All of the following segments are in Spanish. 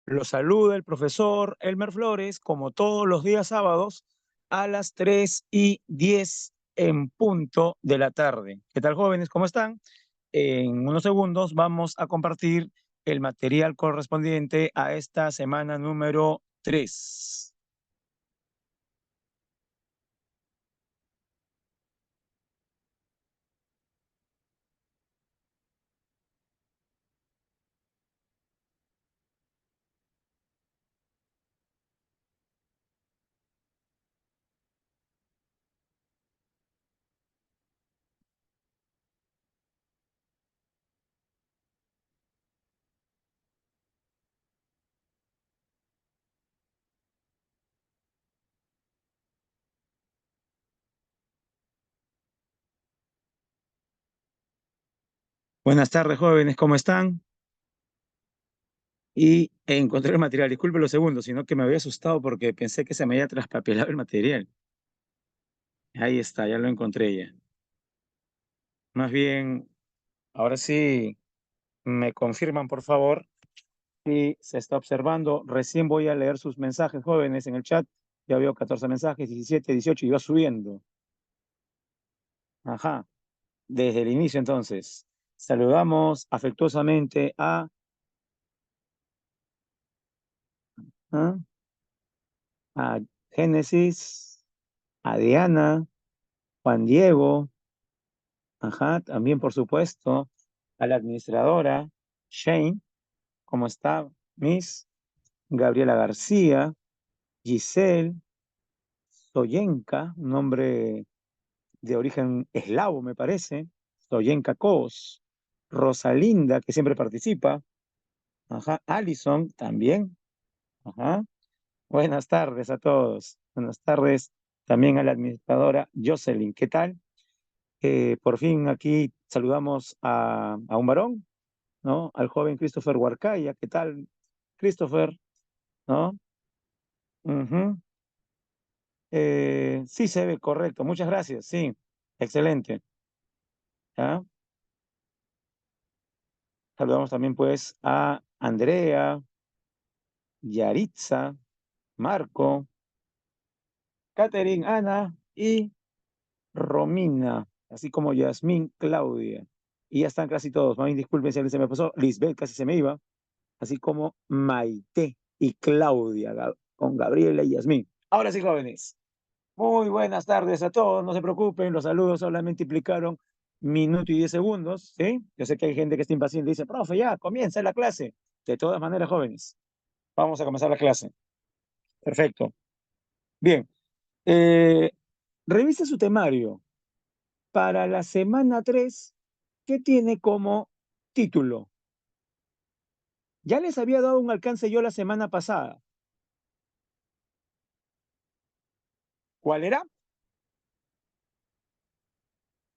Los saluda el profesor Elmer Flores, como todos los días sábados, a las 3:10 en punto de la tarde. ¿Qué tal, jóvenes? ¿Cómo están? En unos segundos vamos a compartir el material correspondiente a esta semana número 3. Buenas tardes, jóvenes, ¿cómo están? Y encontré el material, disculpe los segundos, sino que me había asustado porque pensé que se me había traspapelado el material. Ahí está, ya lo encontré ya. Más bien, ahora sí, me confirman, por favor, si se está observando. Recién voy a leer sus mensajes, jóvenes, en el chat. Ya veo 14 mensajes, 17, 18, y va subiendo. Ajá, desde el inicio entonces. Saludamos afectuosamente ¿ah? a Génesis, a Diana, Juan Diego, ajá, también por supuesto, a la administradora, Shane, ¿cómo está? Miss Gabriela García, Giselle, Soyenka, un nombre de origen eslavo, me parece, Soyenka Kos, Rosalinda, que siempre participa, ajá, Alison también, ajá. Buenas tardes a todos. Buenas tardes también a la administradora Jocelyn. ¿Qué tal? Por fin aquí saludamos a un varón, ¿no? Al joven Christopher Huarcaya. ¿Qué tal, Christopher? ¿No? Ujú. Sí, se ve correcto. Muchas gracias. Sí, excelente. ¿Ya? Saludamos también pues a Andrea, Yaritza, Marco, Catherine, Ana y Romina, así como Yasmín, Claudia. Y ya están casi todos. Más bien, disculpen si alguien se me pasó. Lisbeth casi se me iba. Así como Maite y Claudia, con Gabriela y Yasmín. Ahora sí, jóvenes. Muy buenas tardes a todos. No se preocupen, los saludos solamente implicaron minuto y 10 segundos. ¿Sí? Yo sé que hay gente que está impaciente y dice, profe, ya, comienza la clase. De todas maneras, jóvenes, vamos a comenzar la clase. Perfecto. Bien. Eh, Revise su temario para la semana 3, ¿qué tiene como título? Ya les había dado un alcance yo la semana pasada. ¿Cuál era?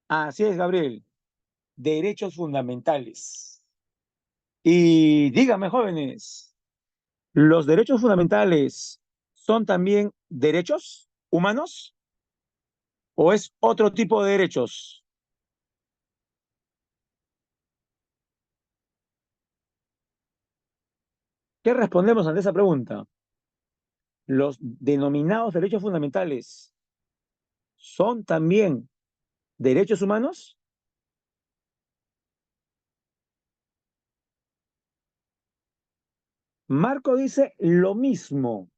Así es, Gabriel. Derechos fundamentales. Y dígame, jóvenes, ¿los derechos fundamentales son también derechos humanos o es otro tipo de derechos? ¿Qué respondemos ante esa pregunta? ¿Los denominados derechos fundamentales son también derechos humanos? Marco dice lo mismo.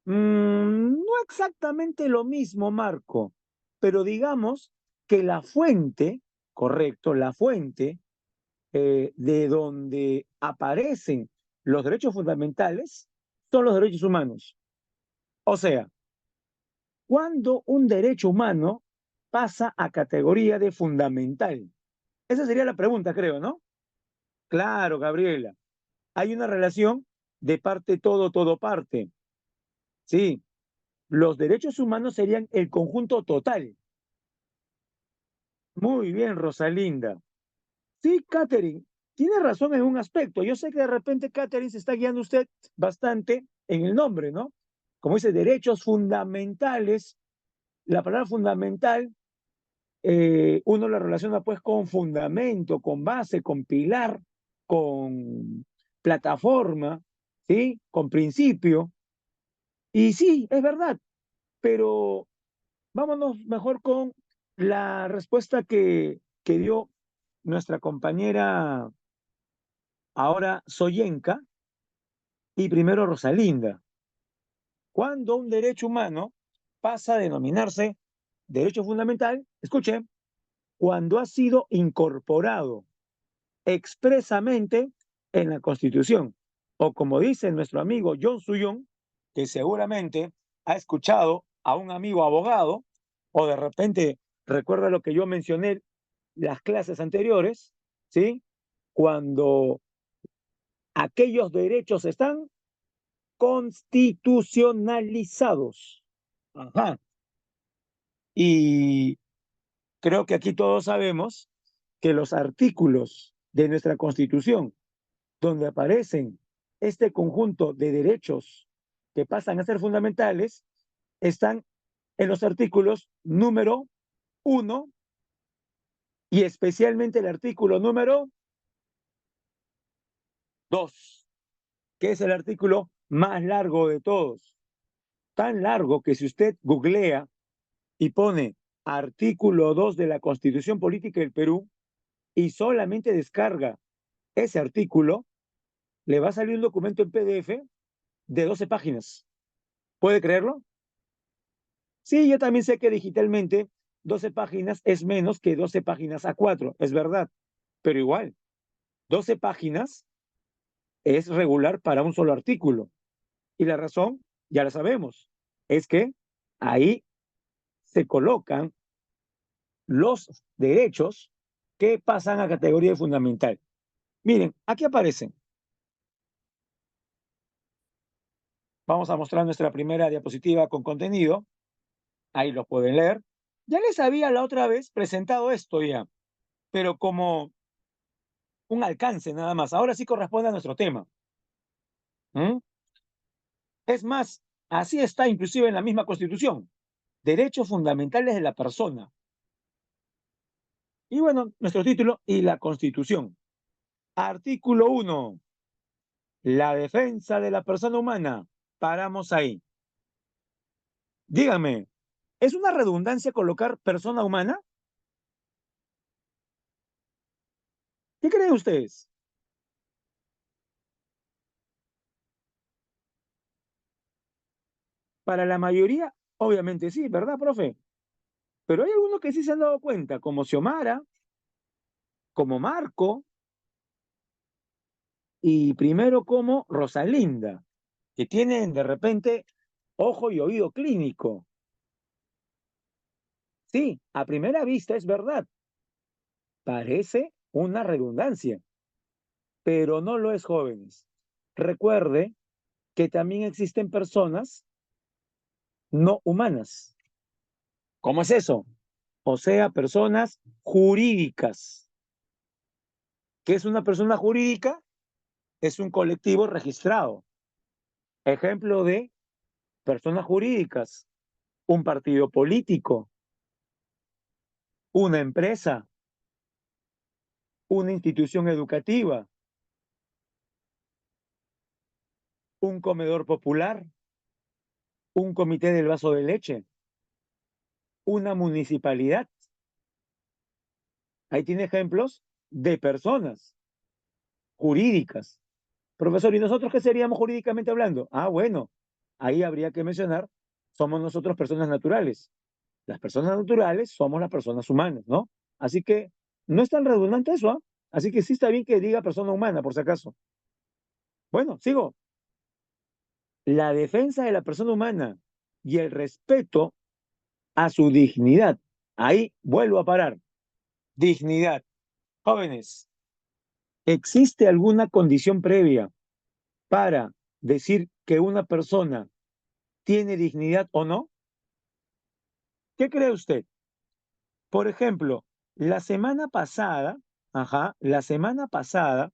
No exactamente lo mismo, Marco, pero digamos que la fuente, correcto, la fuente de donde aparecen los derechos fundamentales son los derechos humanos. O sea, cuando un derecho humano pasa a categoría de fundamental. Esa sería la pregunta, creo, ¿no? Claro, Gabriela. Hay una relación de parte todo, todo parte. Sí, los derechos humanos serían el conjunto total. Muy bien, Rosalinda. Sí, Catherine, tiene razón en un aspecto. Yo sé que de repente Catherine se está guiando usted bastante en el nombre, ¿no? Como dice, derechos fundamentales. La palabra fundamental, uno la relaciona pues con fundamento, con base, con pilar, con plataforma, ¿sí? Con principio. Y sí, es verdad, pero vámonos mejor con la respuesta que dio nuestra compañera ahora Soyenka y primero Rosalinda. Cuando un derecho humano pasa a denominarse derecho fundamental, escuche, cuando ha sido incorporado expresamente en la Constitución. O como dice nuestro amigo John Suyón, que seguramente ha escuchado a un amigo abogado, o de repente recuerda lo que yo mencioné las clases anteriores, ¿sí? Cuando aquellos derechos están constitucionalizados. Ajá. Y creo que aquí todos sabemos que los artículos de nuestra Constitución, donde aparecen este conjunto de derechos que pasan a ser fundamentales, están en los artículos número 1 y especialmente el artículo número 2, que es el artículo más largo de todos. Tan largo que si usted googlea y pone artículo 2 de la Constitución Política del Perú y solamente descarga ese artículo, le va a salir un documento en PDF de 12 páginas. ¿Puede creerlo? Sí, yo también sé que digitalmente 12 páginas es menos que 12 páginas a 4, es verdad, pero igual, 12 páginas es regular para un solo artículo. Y la razón, ya la sabemos, es que ahí se colocan los derechos que pasan a categoría fundamental. Miren, aquí aparecen. Vamos a mostrar nuestra primera diapositiva con contenido. Ahí lo pueden leer. Ya les había la otra vez presentado esto ya, pero como un alcance nada más. Ahora sí corresponde a nuestro tema. ¿Mm? Es más, así está inclusive en la misma Constitución. Derechos fundamentales de la persona. Y bueno, nuestro título y la Constitución. Artículo 1. La defensa de la persona humana. Paramos ahí. Dígame, ¿es una redundancia colocar persona humana? ¿Qué creen ustedes? Para la mayoría, obviamente sí, ¿verdad, profe? Pero hay algunos que sí se han dado cuenta, como Xiomara, como Marco y primero como Rosalinda, que tienen de repente ojo y oído clínico. Sí, a primera vista es verdad, parece una redundancia, pero no lo es, jóvenes. Recuerde que también existen personas no humanas. ¿Cómo es eso? O sea, personas jurídicas. ¿Qué es una persona jurídica? Es un colectivo registrado. Ejemplo de personas jurídicas, un partido político, una empresa, una institución educativa, un comedor popular, un comité del vaso de leche, una municipalidad. Ahí tiene ejemplos de personas jurídicas. Profesor, ¿y nosotros qué seríamos jurídicamente hablando? Ah, bueno, ahí habría que mencionar, somos nosotros personas naturales. Las personas naturales somos las personas humanas, ¿no? Así que no es tan redundante eso, ¿ah? Así que sí está bien que diga persona humana, por si acaso. Bueno, sigo. La defensa de la persona humana y el respeto a su dignidad. Ahí vuelvo a parar. Dignidad. Jóvenes, ¿existe alguna condición previa para decir que una persona tiene dignidad o no? ¿Qué cree usted? Por ejemplo, la semana pasada, la semana pasada,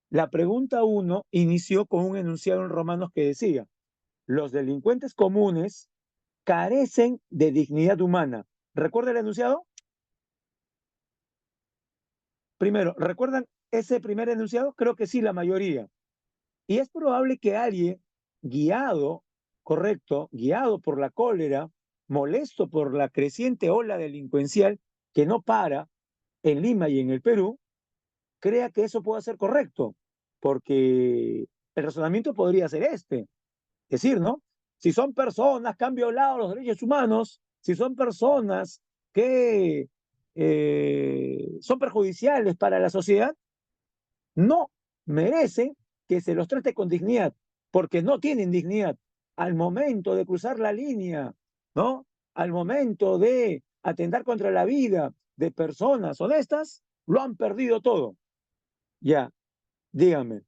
la pregunta uno inició con un enunciado en Romanos que decía, los delincuentes comunes carecen de dignidad humana. ¿Recuerda el enunciado? Primero, ¿recuerdan ese primer enunciado? Creo que sí, la mayoría. Y es probable que alguien guiado, correcto, guiado por la cólera, molesto por la creciente ola delincuencial que no para en Lima y en el Perú, crea que eso pueda ser correcto, porque el razonamiento podría ser este, decir, ¿no? Si son personas que han violado los derechos humanos, si son personas que son perjudiciales para la sociedad, no merecen que se los trate con dignidad, porque no tienen dignidad. Al momento de cruzar la línea, ¿no? Al momento de atentar contra la vida de personas honestas, lo han perdido todo. Ya, dígame,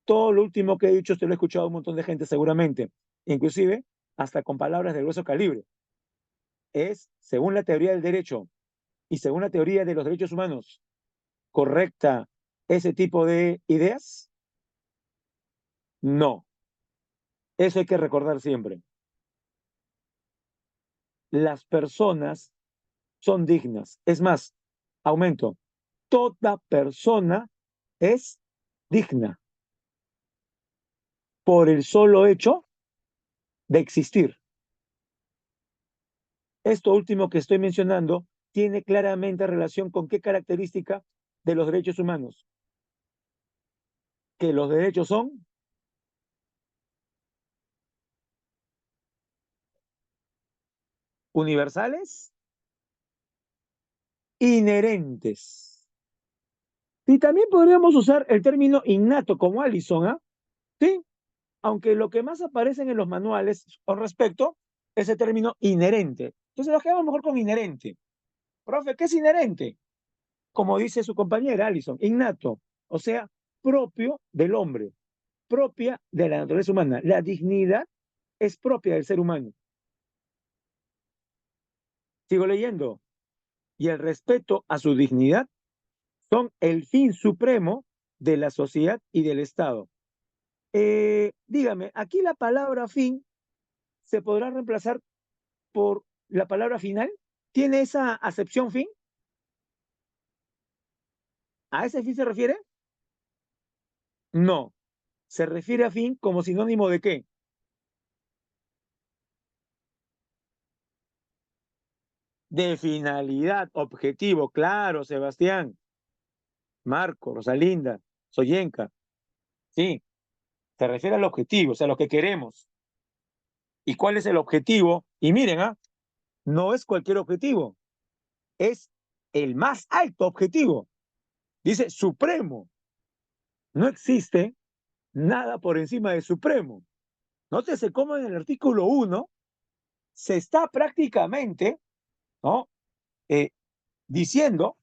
todo lo último que he dicho usted lo he escuchado a un montón de gente seguramente, inclusive hasta con palabras de grueso calibre. Es, según la teoría del derecho y según la teoría de los derechos humanos, correcta ese tipo de ideas. No, eso hay que recordar siempre. Las personas son dignas. Es más, aumento, toda persona es digna por el solo hecho de existir. Esto último que estoy mencionando tiene claramente relación con qué característica de los derechos humanos. Que los derechos son universales, inherentes. Y también podríamos usar el término innato como Allison, ¿ah? Sí, aunque lo que más aparecen en los manuales con respecto es el término inherente. Entonces nos quedamos mejor con inherente. Profe, ¿qué es inherente? Como dice su compañera Allison, innato, o sea, propio del hombre, propia de la naturaleza humana. La dignidad es propia del ser humano. Sigo leyendo. Y el respeto a su dignidad son el fin supremo de la sociedad y del Estado. Dígame, aquí la palabra fin se podrá reemplazar por la palabra final. ¿Tiene esa acepción fin? ¿A ese fin se refiere? No. Se refiere a fin como sinónimo de qué? De finalidad, objetivo, claro, Sebastián, Marco, Rosalinda, Soyenca. Sí, se refiere al objetivo, o sea, lo que queremos. ¿Y cuál es el objetivo? Y miren, no es cualquier objetivo, es el más alto objetivo. Dice supremo. No existe nada por encima de supremo. Nótese cómo en el artículo 1 se está prácticamente, ¿no? Eh, diciendo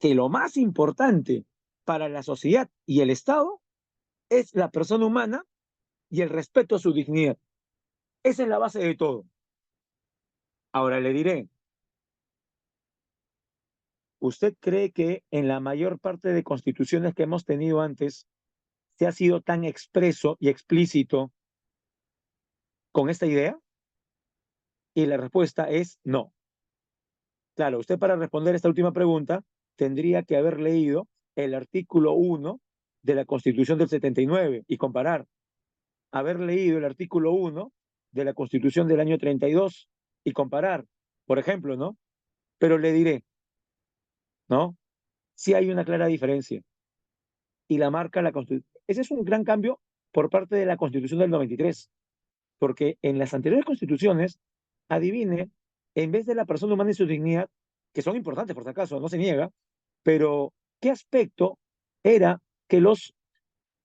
que lo más importante para la sociedad y el Estado es la persona humana y el respeto a su dignidad. Esa es la base de todo. Ahora le diré, ¿usted cree que en la mayor parte de constituciones que hemos tenido antes se ha sido tan expreso y explícito con esta idea? Y la respuesta es no. Claro, usted para responder esta última pregunta tendría que haber leído el artículo 1 de la Constitución del 79 y comparar, haber leído el artículo 1 de la Constitución del año 32 y comparar, por ejemplo, ¿no? Pero le diré, ¿no? Sí hay una clara diferencia y la marca la Constitución. Ese es un gran cambio por parte de la Constitución del 93, porque en las anteriores constituciones, adivine, en vez de la persona humana y su dignidad, que son importantes por si acaso, no se niega, pero ¿qué aspecto era que los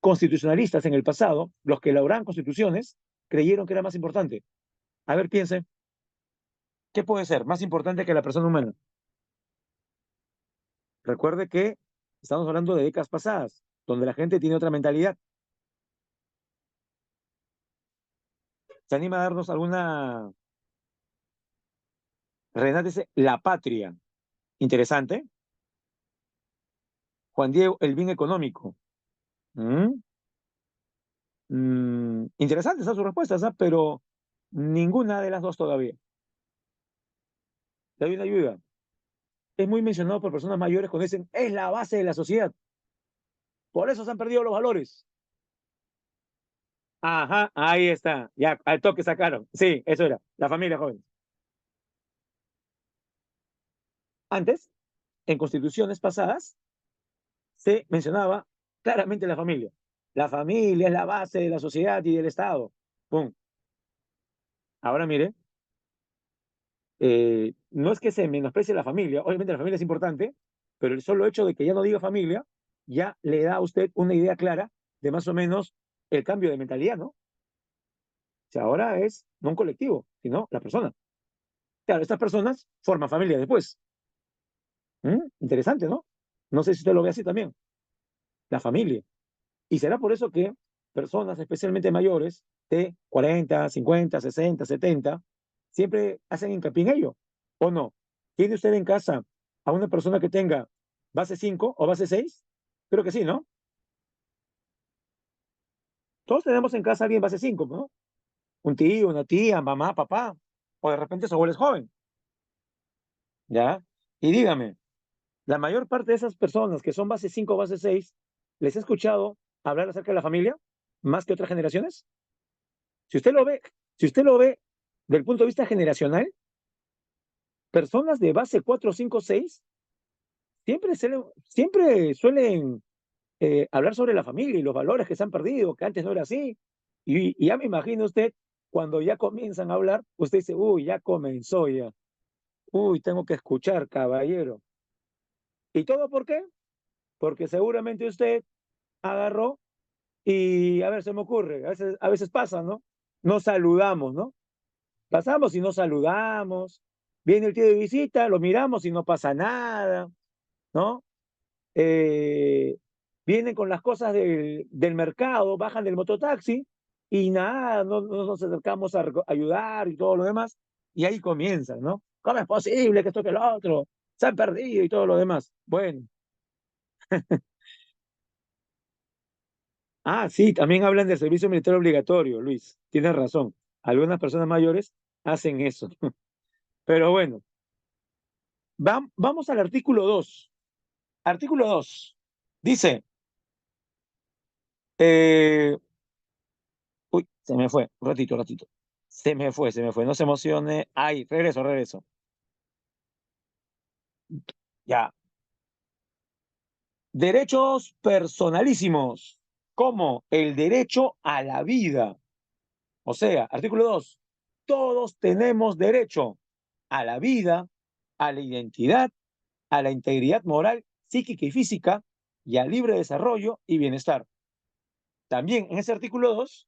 constitucionalistas en el pasado, los que elaboraban constituciones, creyeron que era más importante? A ver, piense, ¿qué puede ser más importante que la persona humana? Recuerde que estamos hablando de décadas pasadas, donde la gente tiene otra mentalidad. ¿Se anima a darnos alguna? Renate dice, la patria. Interesante. Juan Diego, el bien económico. ¿Mm? Interesantes son sus respuestas, ¿ah? Pero ninguna de las dos todavía. Le doy una ayuda. Es muy mencionado por personas mayores cuando dicen, es la base de la sociedad. Por eso se han perdido los valores. Ajá, ahí está. Ya, al toque sacaron. Sí, eso era. La familia joven. Antes, en constituciones pasadas, se mencionaba claramente la familia. La familia es la base de la sociedad y del Estado. Pum. Ahora mire, no es que se menosprecie la familia, obviamente la familia es importante, pero el solo hecho de que ya no diga familia, ya le da a usted una idea clara de más o menos el cambio de mentalidad, ¿no? O sea, ahora es no un colectivo, sino la persona. Claro, estas personas forman familia después. Interesante, ¿no? No sé si usted lo ve así también, la familia. Y será por eso que personas, especialmente mayores, de 40, 50, 60, 70, siempre hacen hincapié en ello. ¿O no? ¿Tiene usted en casa a una persona que tenga base 5 o base 6? Creo que sí, ¿no? Todos tenemos en casa a alguien base 5, ¿no? Un tío, una tía, mamá, papá, o de repente su abuelo es joven, ¿ya? Y dígame, la mayor parte de esas personas que son base 5 o base 6, ¿les he escuchado hablar acerca de la familia más que otras generaciones? Si usted lo ve, si usted lo ve del punto de vista generacional, personas de base 4, 5, 6 siempre suelen hablar sobre la familia y los valores que se han perdido, que antes no era así. Y ya me imagino usted, cuando ya comienzan a hablar, usted dice, uy, ya comenzó ya. Uy, tengo que escuchar, caballero. ¿Y todo por qué? Porque seguramente usted agarró y, a ver, se me ocurre, a veces pasa, ¿no? Nos saludamos, ¿no? Pasamos y no saludamos. Viene el tío de visita, lo miramos y no pasa nada, ¿no? Eh, Vienen con las cosas del mercado, bajan del mototaxi y nada, no nos acercamos a ayudar y todo lo demás. Y ahí comienzan, ¿no? ¿Cómo es posible que esto que lo otro? Se han perdido y todo lo demás. Bueno, sí, también hablan del servicio militar obligatorio, Luis. Tienes razón. Algunas personas mayores hacen eso. Pero bueno, vamos al artículo 2. Artículo 2 dice, eh, uy, se me fue, un ratito, un ratito. Se me fue, no se emocione. Ay, regreso. Ya. Derechos personalísimos, como el derecho a la vida. O sea, artículo 2. Todos tenemos derecho a la vida, a la identidad, a la integridad moral, psíquica y física, y al libre desarrollo y bienestar. También en ese artículo 2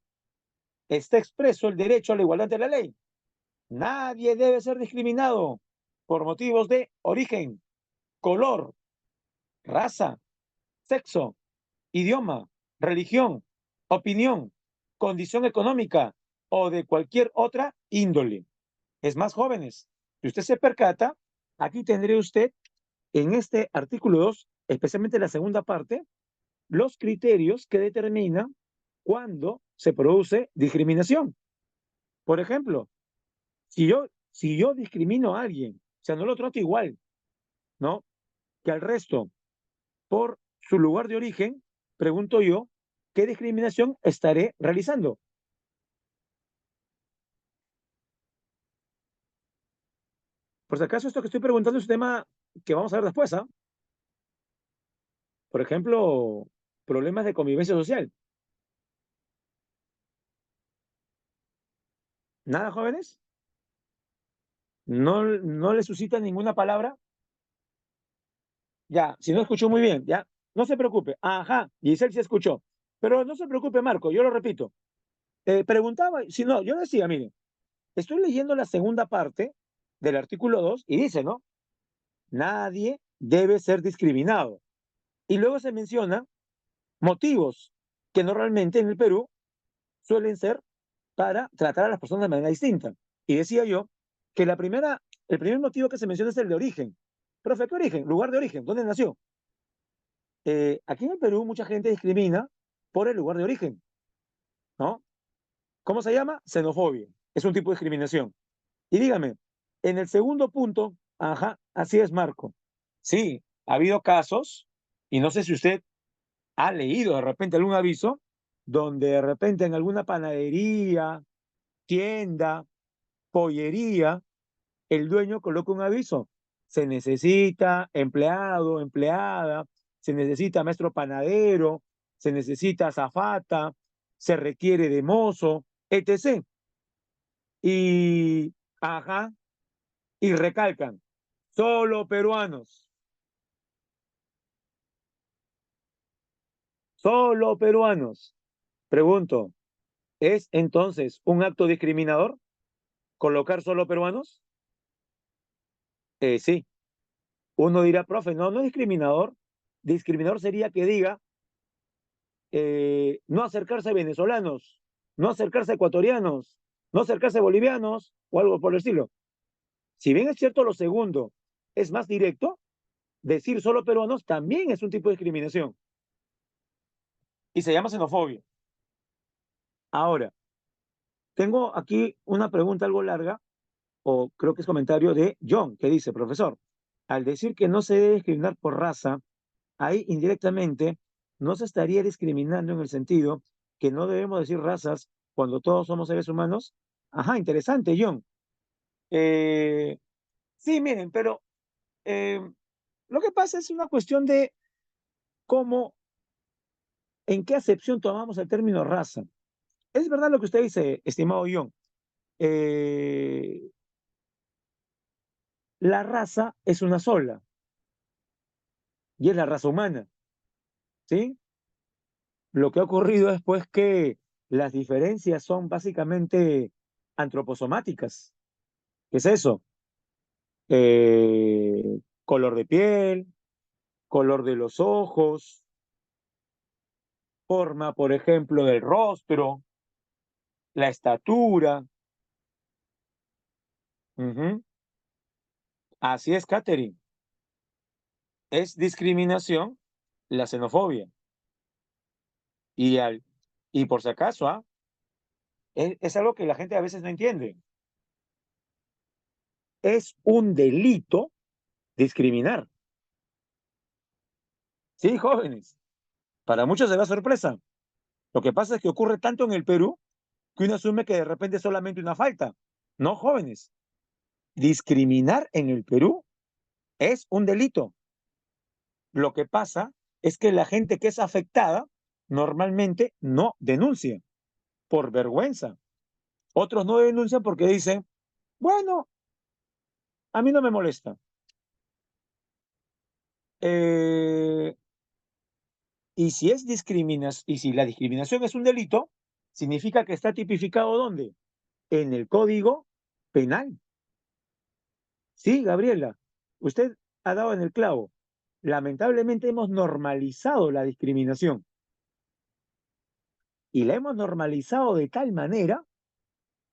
está expreso el derecho a la igualdad de la ley. Nadie debe ser discriminado por motivos de origen, color, raza, sexo, idioma, religión, opinión, condición económica o de cualquier otra índole. Es más, jóvenes, si usted se percata, aquí tendría usted en este artículo 2, especialmente la segunda parte, los criterios que determinan cuándo se produce discriminación. Por ejemplo, si yo discrimino a alguien, o sea, no lo trato igual, ¿no? Que al resto por su lugar de origen, pregunto yo, ¿qué discriminación estaré realizando? Por si acaso, esto que estoy preguntando es un tema que vamos a ver después, ¿ah? Por ejemplo, problemas de convivencia social. ¿Nada, jóvenes? ¿No les suscita ninguna palabra? Ya, si no escuchó muy bien, ya, no se preocupe. Ajá, Giselle se escuchó. Pero no se preocupe, Marco, yo lo repito. Preguntaba, si no, yo decía, mire, estoy leyendo la segunda parte del artículo 2 y dice, ¿no? Nadie debe ser discriminado. Y luego se menciona motivos que normalmente en el Perú suelen ser para tratar a las personas de manera distinta. Y decía yo que el primer motivo que se menciona es el de origen. Profe, ¿qué origen? Lugar de origen, ¿dónde nació? Aquí en el Perú mucha gente discrimina por el lugar de origen, ¿no? ¿Cómo se llama? Xenofobia. Es un tipo de discriminación. Y dígame, en el segundo punto, ajá, así es, Marco. Sí, ha habido casos, y no sé si usted ha leído de repente algún aviso donde de repente en alguna panadería, tienda, pollería, el dueño coloca un aviso. Se necesita empleado, empleada, se necesita maestro panadero, se necesita azafata, se requiere de mozo, etc. Y, ajá, y recalcan, solo peruanos, solo peruanos. Pregunto, ¿es entonces un acto discriminador colocar solo peruanos? Sí, uno dirá, profe, no, no es discriminador. Discriminador sería que diga no acercarse a venezolanos, no acercarse a ecuatorianos, no acercarse a bolivianos o algo por el estilo. Si bien es cierto lo segundo es más directo, decir solo peruanos también es un tipo de discriminación y se llama xenofobia. Ahora, tengo aquí una pregunta algo larga, o creo que es comentario de John, que dice, profesor, al decir que no se debe discriminar por raza, ahí indirectamente no se estaría discriminando en el sentido que no debemos decir razas cuando todos somos seres humanos. Ajá, interesante, John. Eh, sí, miren, pero eh, lo que pasa es una cuestión de cómo, en qué acepción tomamos el término raza. Es verdad lo que usted dice, estimado John. Eh, la raza es una sola y es la raza humana, ¿sí? Lo que ha ocurrido es pues que las diferencias son básicamente antroposomáticas. ¿Qué es eso? Color de piel, color de los ojos, forma, por ejemplo, del rostro, la estatura. Ujú. Así es, Catherine. Es discriminación la xenofobia. Y, y por si acaso, es algo que la gente a veces no entiende. Es un delito discriminar. Sí, jóvenes. Para muchos será sorpresa. Lo que pasa es que ocurre tanto en el Perú que uno asume que de repente es solamente una falta. No, jóvenes. Discriminar en el Perú es un delito. Lo que pasa es que la gente que es afectada normalmente no denuncia por vergüenza. Otros no denuncian porque dicen, bueno, a mí no me molesta. Eh, y si la discriminación es un delito, significa que está tipificado ¿dónde? En el Código Penal. Sí, Gabriela, usted ha dado en el clavo. Lamentablemente hemos normalizado la discriminación y la hemos normalizado de tal manera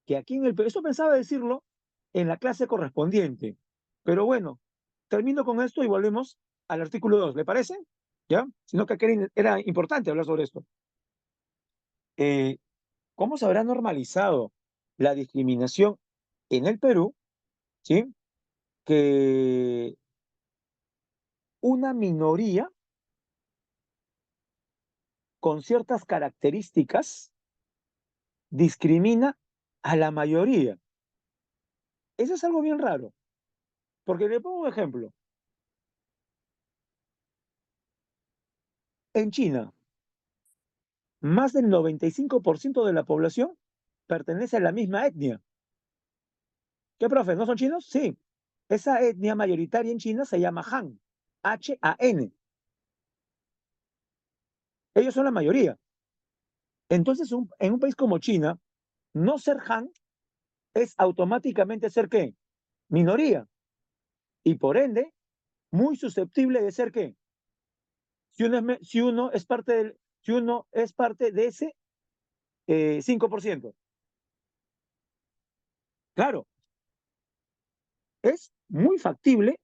que aquí en el Perú, eso pensaba decirlo en la clase correspondiente, pero bueno, termino con esto y volvemos al artículo 2. ¿Le parece? ¿Ya? Sino que era importante hablar sobre esto. Eh, ¿Cómo se habrá normalizado la discriminación en el Perú? ¿Sí? Que una minoría con ciertas características discrimina a la mayoría. Eso es algo bien raro, porque le pongo un ejemplo. En China, más del 95% de la población pertenece a la misma etnia. ¿Qué, profe? ¿No son chinos? Sí. Esa etnia mayoritaria en China se llama Han. H-A-N. Ellos son la mayoría. Entonces, en un país como China, no ser Han es automáticamente ser qué? Minoría. Y por ende, muy susceptible de ser qué? Si uno es parte si uno es parte de ese 5%. Claro, es muy factible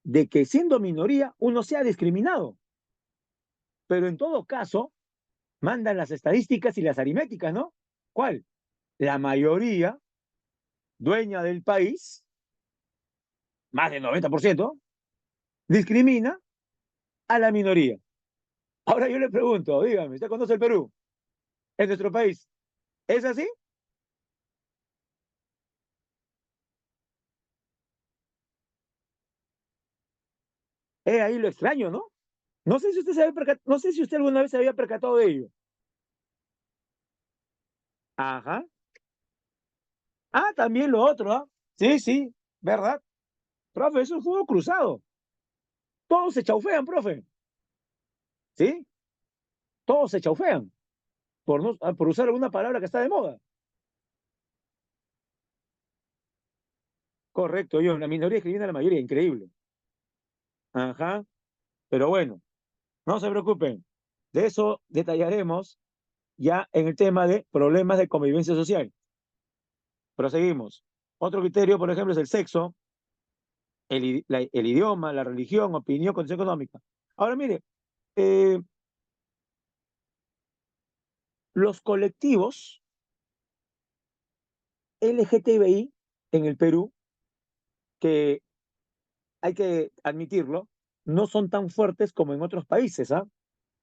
de que siendo minoría uno sea discriminado. Pero en todo caso, mandan las estadísticas y las aritméticas, ¿no? ¿Cuál? La mayoría dueña del país, más del 90%, discrimina a la minoría. Ahora yo le pregunto, dígame, ¿usted conoce el Perú? ¿Es nuestro país? ¿Es así? Es ahí lo extraño, ¿no? No sé si usted no sé si usted alguna vez se había percatado de ello. Ajá. Ah, también lo otro, ¿ah? Sí, sí, ¿verdad? Profe, eso es fuego cruzado. Todos se chaufean, profe. ¿Sí? Todos se chaufean por, no, por usar alguna palabra que está de moda. Correcto, yo. La minoría escribiendo a la mayoría, increíble. Ajá. Pero bueno, no se preocupen. De eso detallaremos ya en el tema de problemas de convivencia social. Proseguimos. Otro criterio, por ejemplo, es el sexo, el idioma, la religión, opinión, condición económica. Ahora, mire, eh, los colectivos LGTBI en el Perú, que hay que admitirlo, no son tan fuertes como en otros países, ¿ah?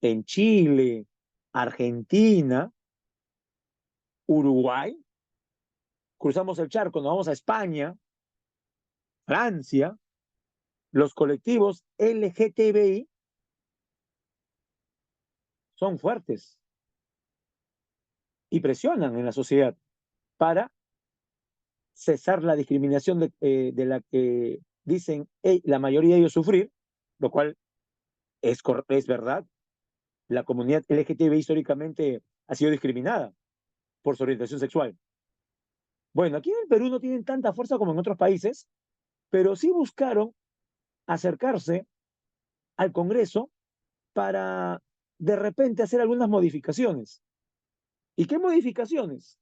En Chile, Argentina, Uruguay, cruzamos el charco, nos vamos a España, Francia, los colectivos LGTBI son fuertes y presionan en la sociedad para cesar la discriminación de la que dicen la mayoría de ellos sufrir, lo cual es verdad. La comunidad LGTBI históricamente ha sido discriminada por su orientación sexual. Bueno, aquí en el Perú no tienen tanta fuerza como en otros países, pero sí buscaron acercarse al Congreso para de repente hacer algunas modificaciones. ¿Y qué modificaciones?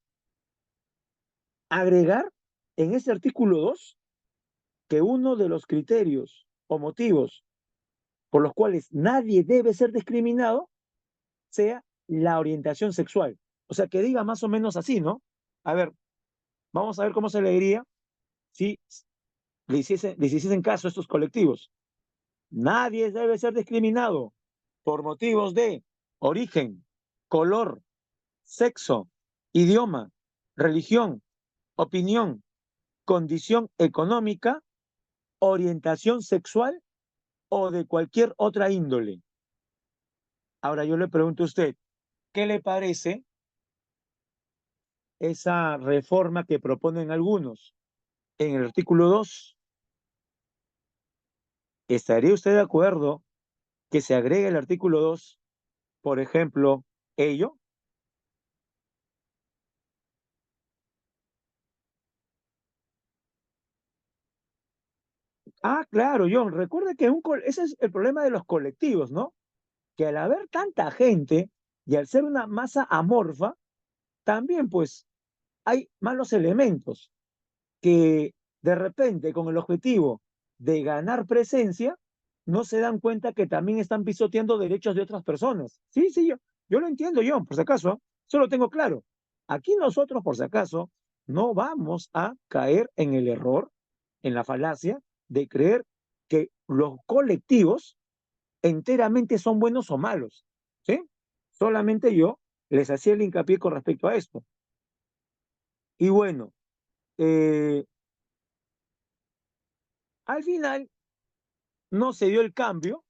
Agregar en este artículo 2 que uno de los criterios o motivos por los cuales nadie debe ser discriminado sea la orientación sexual. O sea, que diga más o menos así, ¿no? A ver, vamos a ver cómo se le diría si le hiciesen caso a estos colectivos. Nadie debe ser discriminado por motivos de origen, color, sexo, idioma, religión, opinión, condición económica, orientación sexual o de cualquier otra índole. Ahora yo le pregunto a usted, ¿qué le parece esa reforma que proponen algunos en el artículo 2? ¿Estaría usted de acuerdo que se agregue el artículo 2, por ejemplo, ello? Ah, claro, John, recuerde que ese es el problema de los colectivos, ¿no? Que al haber tanta gente y al ser una masa amorfa, también pues hay malos elementos que de repente con el objetivo de ganar presencia, no se dan cuenta que también están pisoteando derechos de otras personas. Sí, sí, yo lo entiendo, John, por si acaso, ¿eh? Eso lo tengo claro. Aquí nosotros, por si acaso, no vamos a caer en el error, en la falacia de creer que los colectivos enteramente son buenos o malos, ¿sí? Solamente yo les hacía el hincapié con respecto a esto. Y bueno, eh, al final no se dio el cambio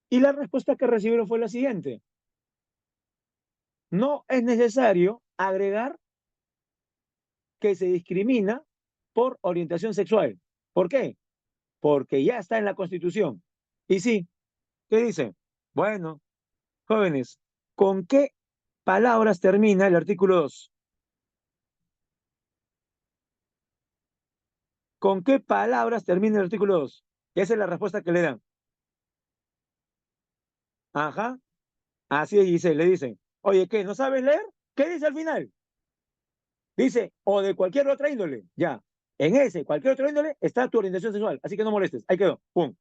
y la respuesta que recibieron fue la siguiente. No es necesario agregar que se discrimina por orientación sexual. ¿Por qué? Porque ya está en la Constitución. Y sí, ¿qué dice? Bueno, jóvenes, ¿con qué palabras termina el artículo 2? ¿Con qué palabras termina el artículo 2? Esa es la respuesta que le dan. Ajá, así dice, le dicen. Oye, ¿qué? ¿No sabes leer? ¿Qué dice al final? Dice, o de cualquier otra índole. Ya. En ese, cualquier otra índole, está tu orientación sexual. Así que no molestes. Ahí quedó. Pum.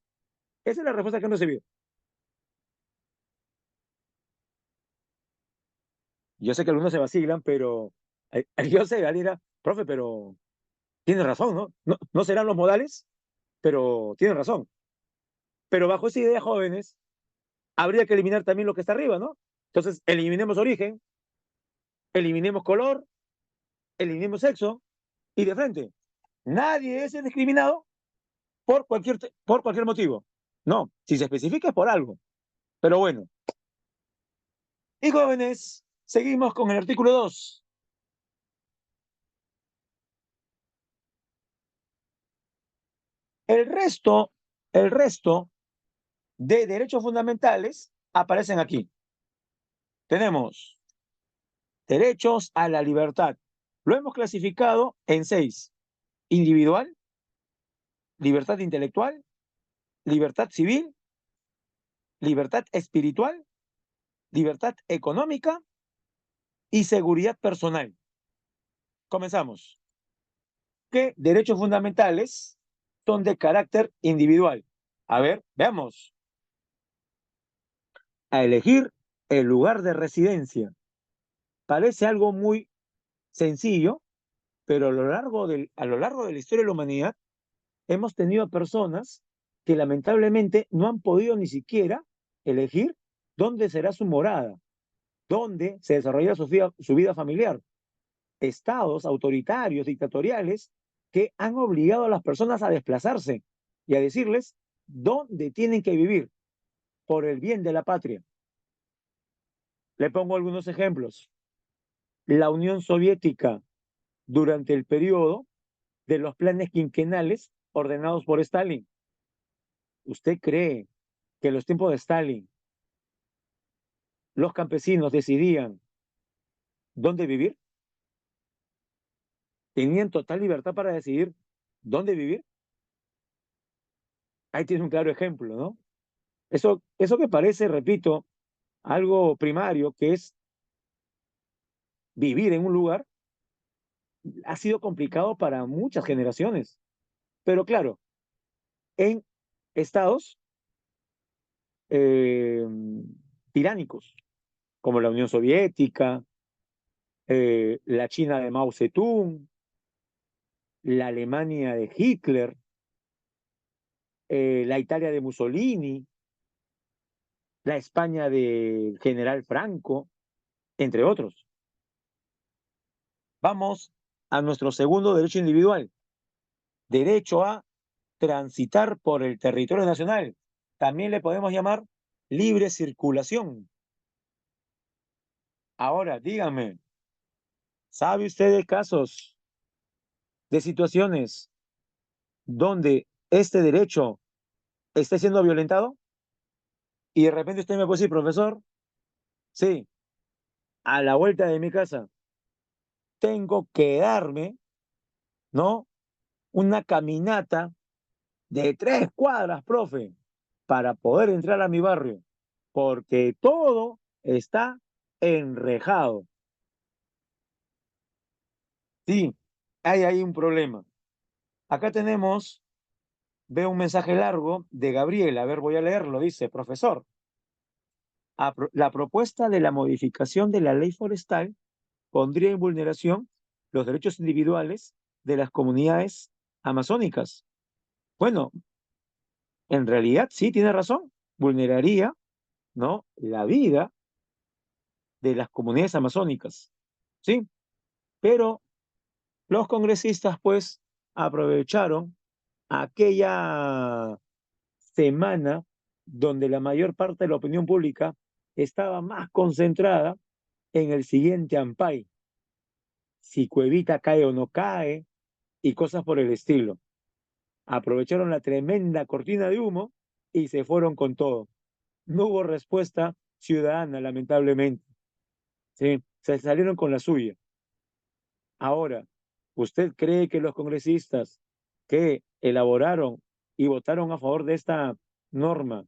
Esa es la respuesta que han recibido. Yo sé que algunos se vacilan, pero yo sé, Galera, profe, pero tiene razón, ¿no? ¿no? No serán los modales, pero tiene razón. Pero bajo esa idea, jóvenes, habría que eliminar también lo que está arriba, ¿no? Entonces, eliminemos origen, eliminemos color, eliminemos sexo y de frente. Nadie es discriminado por cualquier motivo. No, si se especifica es por algo. Pero bueno, y jóvenes, seguimos con el artículo 2. El resto, el resto de derechos fundamentales aparecen aquí. Tenemos derechos a la libertad. Lo hemos clasificado en 6. Individual, libertad intelectual, libertad civil, libertad espiritual, libertad económica y seguridad personal. Comenzamos. ¿Qué derechos fundamentales son de carácter individual? A ver, veamos. A elegir el lugar de residencia. Parece algo muy sencillo, pero a lo largo de la historia de la humanidad hemos tenido personas que lamentablemente no han podido ni siquiera elegir dónde será su morada, dónde se desarrollará su vida familiar. Estados autoritarios, dictatoriales, que han obligado a las personas a desplazarse y a decirles dónde tienen que vivir por el bien de la patria. Le pongo algunos ejemplos. La Unión Soviética, durante el periodo de los planes quinquenales ordenados por Stalin. ¿Usted cree que en los tiempos de Stalin los campesinos decidían dónde vivir? ¿Tenían total libertad para decidir dónde vivir? Ahí tiene un claro ejemplo, ¿no? Eso que parece, repito, algo primario, que es vivir en un lugar, ha sido complicado para muchas generaciones. Pero claro, en estados eh, tiránicos, como la Unión Soviética, la China de Mao Zedong, la Alemania de Hitler, la Italia de Mussolini, la España de General Franco, entre otros. Vamos a nuestro segundo derecho individual, derecho a transitar por el territorio nacional. También le podemos llamar libre circulación. Ahora, dígame, ¿sabe usted de casos, de situaciones donde este derecho esté siendo violentado? Y de repente usted me puede decir, profesor, sí, a la vuelta de mi casa tengo que darme, ¿no? Una caminata de 3 cuadras, profe, para poder entrar a mi barrio, porque todo está enrejado. Sí, hay ahí un problema. Acá tenemos, veo un mensaje largo de Gabriel, a ver, voy a leerlo, dice, profesor, la propuesta de la modificación de la ley forestal pondría en vulneración los derechos individuales de las comunidades amazónicas. Bueno, en realidad sí tiene razón, vulneraría, ¿no?, la vida de las comunidades amazónicas, ¿sí? Pero los congresistas, pues, aprovecharon aquella semana donde la mayor parte de la opinión pública estaba más concentrada en el siguiente ampay, si Cuevita cae o no cae, y cosas por el estilo. Aprovecharon la tremenda cortina de humo y se fueron con todo. No hubo respuesta ciudadana, lamentablemente. ¿Sí? Se salieron con la suya. Ahora, ¿usted cree que los congresistas que elaboraron y votaron a favor de esta norma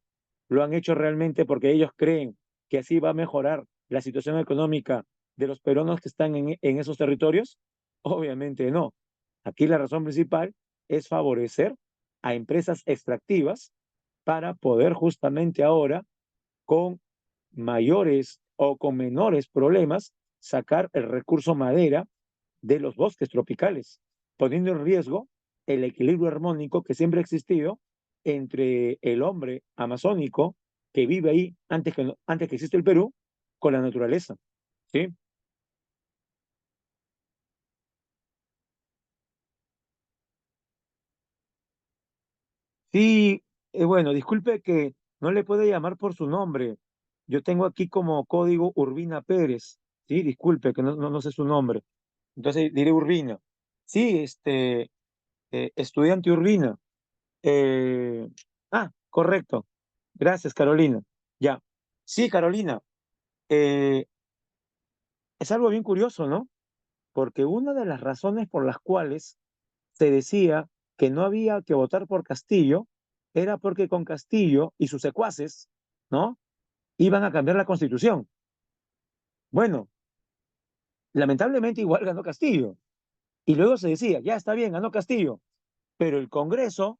lo han hecho realmente porque ellos creen que así va a mejorar la situación económica de los peruanos que están en esos territorios? Obviamente no. Aquí la razón principal es favorecer a empresas extractivas para poder justamente ahora, con mayores o con menores problemas, sacar el recurso madera de los bosques tropicales, poniendo en riesgo el equilibrio armónico que siempre ha existido entre el hombre amazónico, que vive ahí antes que existe el Perú con la naturaleza. ¿Sí? Sí, bueno, disculpe que no le puede llamar por su nombre. Yo tengo aquí como código Urbina Pérez. Sí, disculpe que no sé su nombre. Entonces diré Urbina. Sí, estudiante Urbina. Eh, correcto. Gracias, Carolina. Ya. Sí, Carolina. eh, es algo bien curioso, ¿no? Porque una de las razones por las cuales se decía que no había que votar por Castillo era porque con Castillo y sus secuaces, ¿no? Iban a cambiar la constitución. Bueno, lamentablemente igual ganó Castillo. Y luego se decía, ya está bien, ganó Castillo, pero el Congreso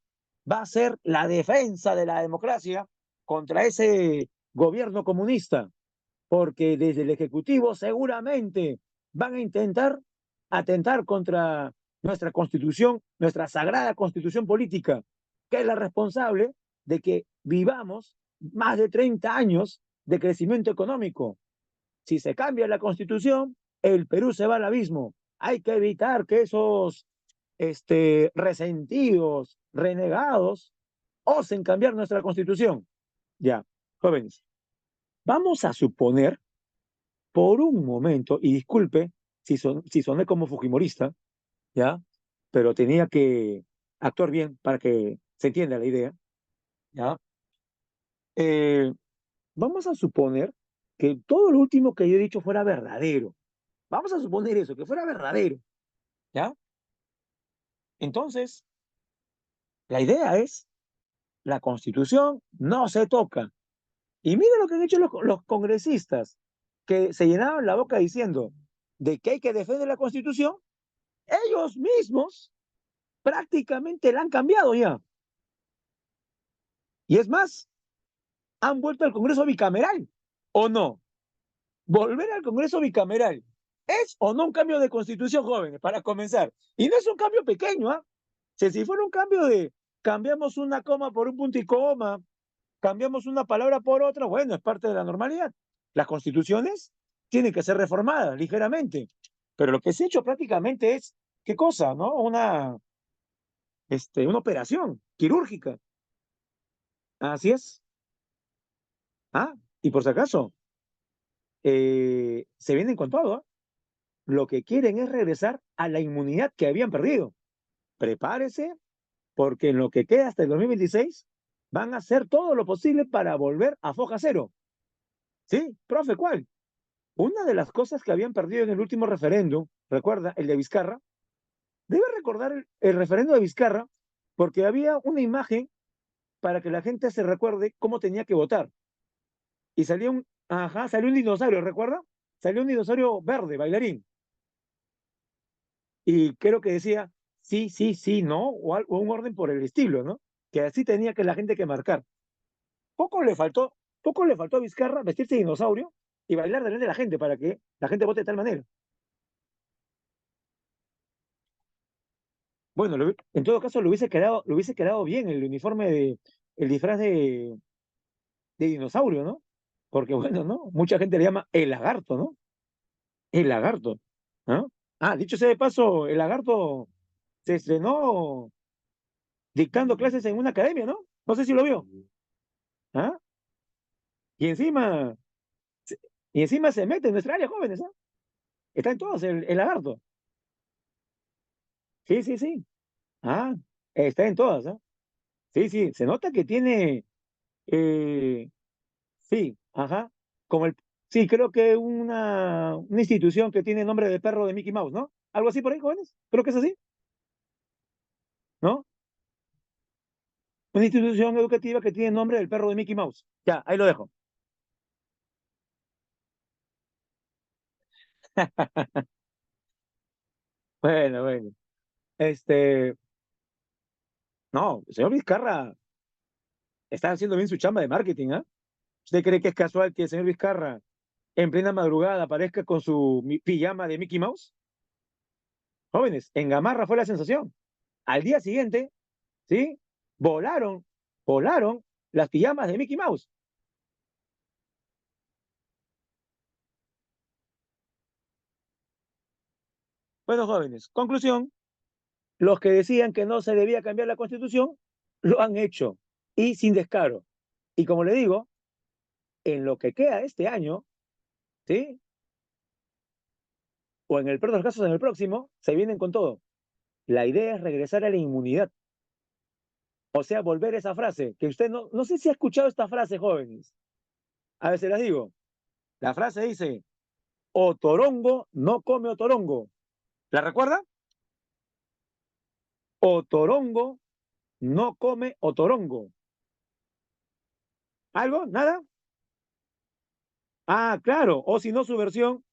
va a ser la defensa de la democracia contra ese gobierno comunista, porque desde el Ejecutivo seguramente van a intentar atentar contra nuestra constitución, nuestra sagrada constitución política, que es la responsable de que vivamos más de 30 años de crecimiento económico. Si se cambia la constitución, el Perú se va al abismo. Hay que evitar que esos resentidos, renegados, osen cambiar nuestra constitución. Ya, jóvenes, vamos a suponer por un momento, y disculpe si soné como fujimorista, ¿ya? Pero tenía que actuar bien para que se entienda la idea, ¿ya? Eh, Vamos a suponer que todo lo último que yo he dicho fuera verdadero. Vamos a suponer eso, que fuera verdadero, ¿ya? Entonces, la idea es, la Constitución no se toca. Y mira lo que han hecho los congresistas, que se llenaban la boca diciendo de que hay que defender la Constitución, ellos mismos prácticamente la han cambiado ya. Y es más, han vuelto al Congreso bicameral, ¿o no? Volver al Congreso bicameral. ¿Es o no un cambio de constitución, jóvenes, para comenzar? Y no es un cambio pequeño, ¿ah? Si fuera un cambio de cambiamos una coma por un punto y coma, cambiamos una palabra por otra, bueno, es parte de la normalidad. Las constituciones tienen que ser reformadas ligeramente, pero lo que se ha hecho prácticamente es, ¿qué cosa? ¿No? Una operación quirúrgica. Así es. Y por si acaso, se vienen con todo, ¿ah? Lo que quieren es regresar a la inmunidad que habían perdido. Prepárese, porque en lo que queda hasta el 2026 van a hacer todo lo posible para volver a foja cero. Sí, profe, ¿cuál? Una de las cosas que habían perdido en el último referéndum, recuerda, el de Vizcarra, debe recordar el referéndum de Vizcarra, porque había una imagen para que la gente se recuerde cómo tenía que votar. Y salió un dinosaurio, ¿recuerda? Salió un dinosaurio verde, bailarín. Y creo que decía sí, sí, sí, no, o un orden por el estilo, ¿no? Que así tenía que la gente que marcar. Poco le faltó, poco le faltó a Vizcarra vestirse de dinosaurio y bailar delante de la gente para que la gente vote de tal manera. Bueno, en todo caso le hubiese quedado bien el uniforme el disfraz de dinosaurio, ¿no? Porque bueno, ¿no? Mucha gente le llama el lagarto, ¿no? El lagarto, ¿no? Dicho sea de paso, el lagarto se estrenó dictando clases en una academia, ¿no? No sé si lo vio. ¿Ah? Y encima, y encima se mete en nuestra área, jóvenes, ¿ah? Está en todos el lagarto. Sí, sí, sí. Ah, está en todas, ¿ah? Sí, sí, se nota que tiene, eh, sí, ajá, como sí, creo que una institución que tiene nombre de perro de Mickey Mouse, ¿no? Algo así por ahí, jóvenes. Creo que es así, ¿no? Una institución educativa que tiene nombre del perro de Mickey Mouse. Ya, ahí lo dejo. Bueno, bueno. Este, no, el señor Vizcarra está haciendo bien su chamba de marketing, ¿ah? ¿Usted cree que es casual que el señor Vizcarra en plena madrugada aparezca con su pijama de Mickey Mouse? Jóvenes, en Gamarra fue la sensación. Al día siguiente, ¿sí? Volaron, volaron las pijamas de Mickey Mouse. Bueno, jóvenes, conclusión, los que decían que no se debía cambiar la Constitución, lo han hecho, y sin descaro. Y como le digo, en lo que queda este año, ¿sí? O en el peor de los casos, en el próximo, se vienen con todo. La idea es regresar a la inmunidad. O sea, volver a esa frase, que usted no sé si ha escuchado esta frase, jóvenes. A ver, se las digo. La frase dice, otorongo no come otorongo. ¿La recuerda? Otorongo no come otorongo. ¿Algo? ¿Nada? Ah, claro. O si no, su versión,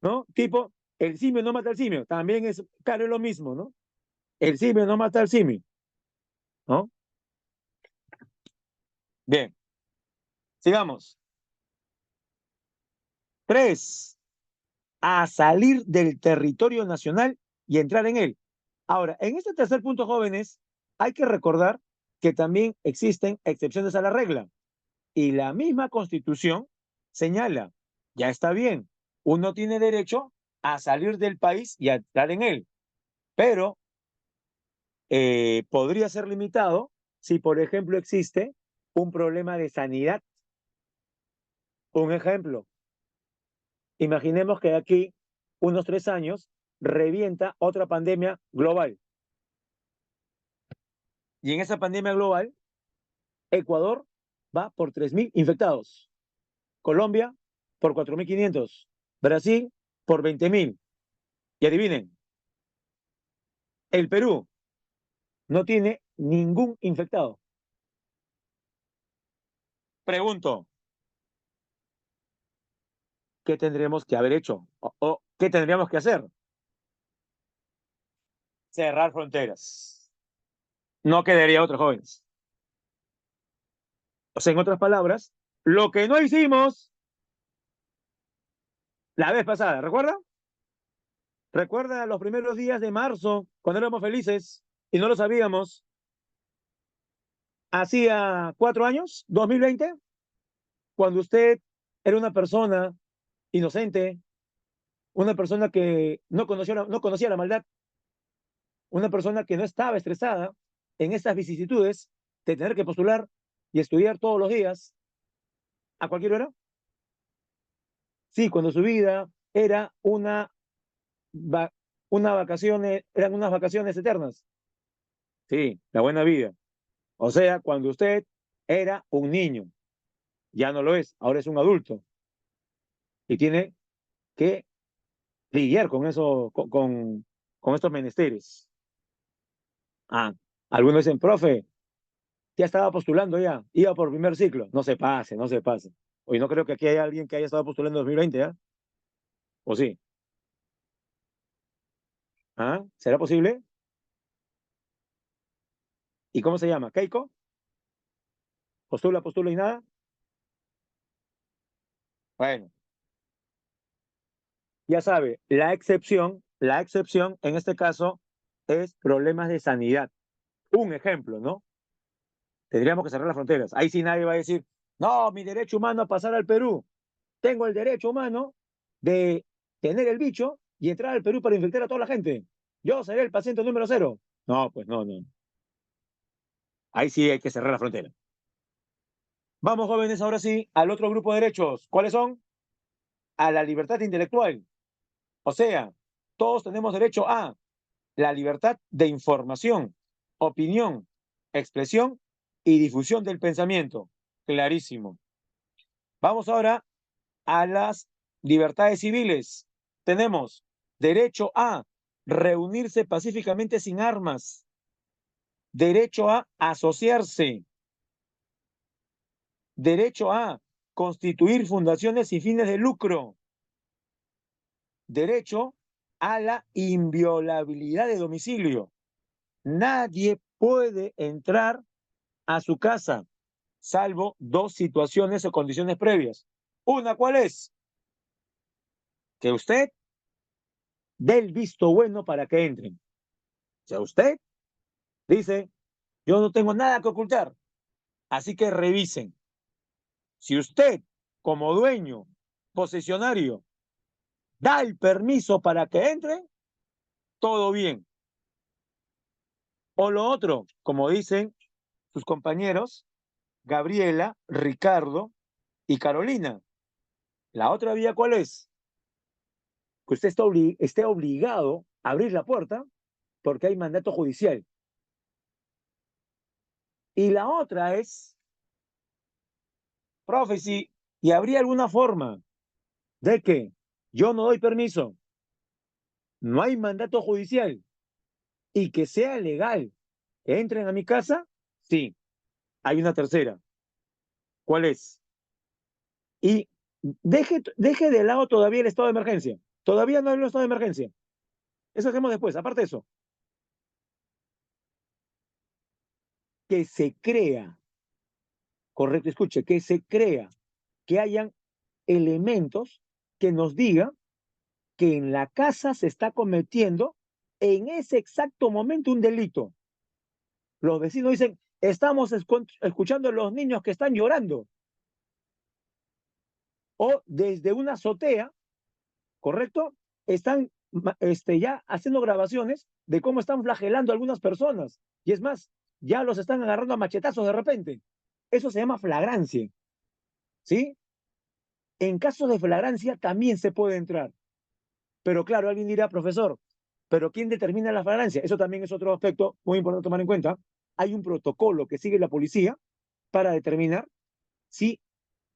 ¿no? Tipo, el simio no mata al simio. También es, claro, es lo mismo, ¿no? El simio no mata al simio, ¿no? Bien, sigamos. Tres, a salir del territorio nacional y entrar en él. Ahora, en este tercer punto, jóvenes, hay que recordar que también existen excepciones a la regla. Y la misma Constitución señala, ya está bien, uno tiene derecho a salir del país y a entrar en él, pero podría ser limitado si, por ejemplo, existe un problema de sanidad. Un ejemplo, imaginemos que de aquí unos 3 años revienta otra pandemia global. Y en esa pandemia global, Ecuador va por 3.000 infectados, Colombia por 4.500, Brasil por 20.000. Y adivinen, el Perú no tiene ningún infectado. Pregunto, ¿qué tendremos que haber hecho? ¿O qué tendríamos que hacer? Cerrar fronteras. No quedaría otros jóvenes. O sea, en otras palabras, lo que no hicimos la vez pasada, ¿recuerda? ¿Recuerda los primeros días de marzo, cuando éramos felices y no lo sabíamos? Hacía 4 años, 2020, cuando usted era una persona inocente, una persona que no conocía la maldad, una persona que no estaba estresada en estas vicisitudes de tener que postular y estudiar todos los días, a cualquier hora. Sí, cuando su vida era va- eran unas vacaciones eternas. Sí, la buena vida. O sea, cuando usted era un niño, ya no lo es, ahora es un adulto y tiene que lidiar con eso, con estos menesteres. Ah, algunos dicen, profe, ya estaba postulando ya, iba por primer ciclo. No se pase, no se pase. Hoy no creo que aquí haya alguien que haya estado postulando en 2020, ¿ah? ¿O sí? ¿Ah? ¿Será posible? ¿Y cómo se llama? ¿Keiko? ¿Postula, postula y nada? Bueno, ya sabe, la excepción en este caso es problemas de sanidad. Un ejemplo, ¿no? Tendríamos que cerrar las fronteras. Ahí sí nadie va a decir, no, mi derecho humano a pasar al Perú. Tengo el derecho humano de tener el bicho y entrar al Perú para infectar a toda la gente. Yo seré el paciente número cero. No, pues no, no. Ahí sí hay que cerrar la frontera. Vamos, jóvenes, ahora sí, al otro grupo de derechos. ¿Cuáles son? A la libertad intelectual. O sea, todos tenemos derecho a la libertad de información, opinión, expresión y difusión del pensamiento. Clarísimo. Vamos ahora a las libertades civiles. Tenemos derecho a reunirse pacíficamente sin armas, derecho a asociarse, derecho a constituir fundaciones sin fines de lucro, derecho a la inviolabilidad de domicilio. Nadie puede entrar a su casa, salvo dos situaciones o condiciones previas. Una, ¿cuál es? Que usted dé el visto bueno para que entren. O sea, usted dice, yo no tengo nada que ocultar, así que revisen. Si usted, como dueño, posesionario, da el permiso para que entren, todo bien. O lo otro, como dicen sus compañeros, Gabriela, Ricardo y Carolina. La otra vía, ¿cuál es? Que usted esté obligado a abrir la puerta porque hay mandato judicial. Y la otra es, profe, y habría alguna forma de que yo no doy permiso, no hay mandato judicial y que sea legal que entren a mi casa, sí, hay una tercera. ¿Cuál es? Y deje de lado todavía el estado de emergencia. Todavía no hay un estado de emergencia. Eso hacemos después. Aparte de eso, que se crea, correcto, escuche, que se crea que hayan elementos que nos digan que en la casa se está cometiendo en ese exacto momento un delito. Los vecinos dicen, estamos escuchando a los niños que están llorando. O desde una azotea, ¿correcto? Están ya haciendo grabaciones de cómo están flagelando a algunas personas. Y es más, ya los están agarrando a machetazos de repente. Eso se llama flagrancia, ¿sí? En casos de flagrancia también se puede entrar. Pero claro, alguien dirá, profesor, ¿pero quién determina la flagrancia? Eso también es otro aspecto muy importante tomar en cuenta. Hay un protocolo que sigue la policía para determinar si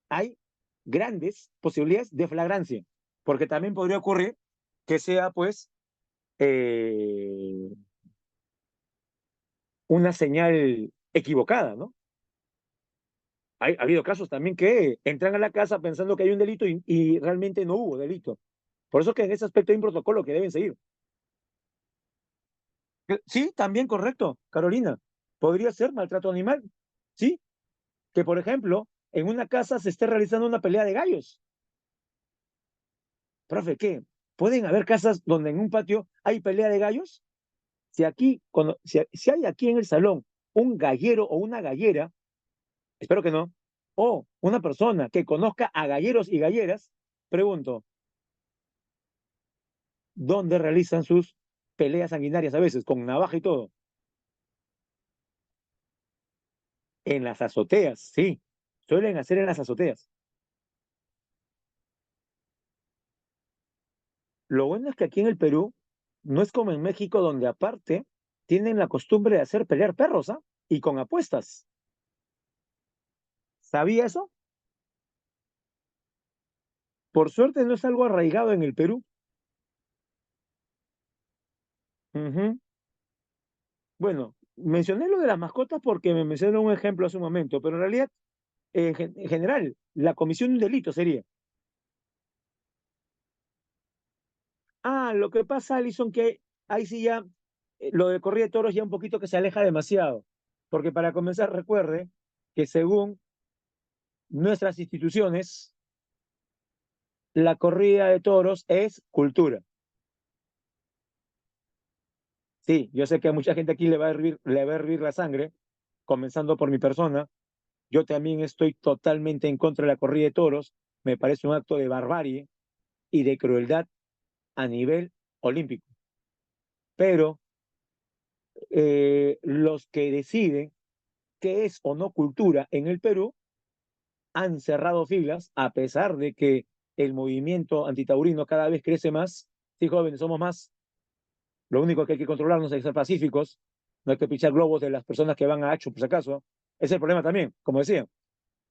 hay grandes posibilidades de flagrancia, porque también podría ocurrir que sea, pues, eh, una señal equivocada, ¿no? Ha habido casos también que entran a la casa pensando que hay un delito y realmente no hubo delito. Por eso que en ese aspecto hay un protocolo que deben seguir. Sí, también correcto, Carolina. Podría ser maltrato animal, ¿sí? Que, por ejemplo, en una casa se esté realizando una pelea de gallos. Profe, ¿qué? ¿Pueden haber casas donde en un patio hay pelea de gallos? Si hay aquí en el salón un gallero o una gallera, espero que no, o una persona que conozca a galleros y galleras, pregunto, ¿dónde realizan sus peleas sanguinarias a veces, con navaja y todo? En las azoteas, sí, suelen hacer en las azoteas. Lo bueno es que aquí en el Perú no es como en México, donde aparte tienen la costumbre de hacer pelear perros, ¿ah? Y con apuestas. ¿Sabía eso? Por suerte no es algo arraigado en el Perú. Ujú. Bueno, mencioné lo de las mascotas porque me mencionó un ejemplo hace un momento, pero en realidad, en general, la comisión de un delito sería. Ah, lo que pasa, Alison, que ahí sí ya, lo de corrida de toros ya un poquito que se aleja demasiado. Porque para comenzar, recuerde que según nuestras instituciones, la corrida de toros es cultura. Sí, yo sé que a mucha gente aquí le va a hervir la sangre, comenzando por mi persona. Yo también estoy totalmente en contra de la corrida de toros. Me parece un acto de barbarie y de crueldad a nivel olímpico. Pero los que deciden qué es o no cultura en el Perú han cerrado filas, a pesar de que el movimiento antitaurino cada vez crece más. Sí, jóvenes, somos más. Lo único que hay que controlarnos es ser pacíficos. No hay que pichar globos de las personas que van a Hacho, por si acaso. Ese es el problema también, como decía.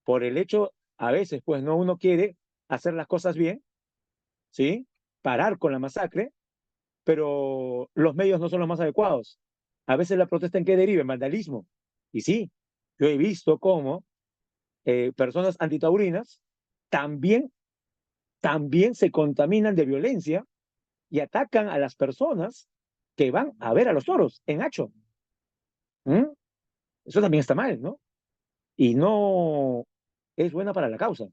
Por el hecho, a veces, pues, no uno quiere hacer las cosas bien, ¿sí? Parar con la masacre, pero los medios no son los más adecuados. A veces la protesta en qué deriva, en vandalismo. Y sí, yo he visto cómo personas antitaurinas también, también se contaminan de violencia y atacan a las personas que van a ver a los toros en Hacho. ¿Mm? Eso también está mal, ¿no? Y no es buena para la causa.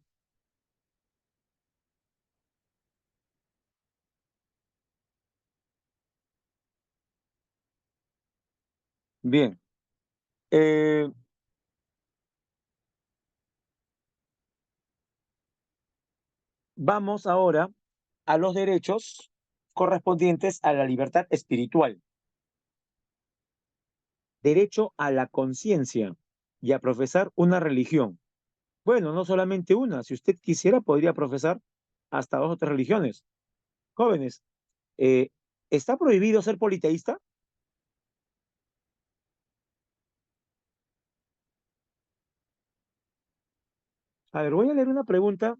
Bien, eh, vamos ahora a los derechos correspondientes a la libertad espiritual. Derecho a la conciencia y a profesar una religión. Bueno, no solamente una, si usted quisiera podría profesar hasta dos o tres religiones. Jóvenes, eh, ¿está prohibido ser politeísta? A ver, voy a leer una pregunta,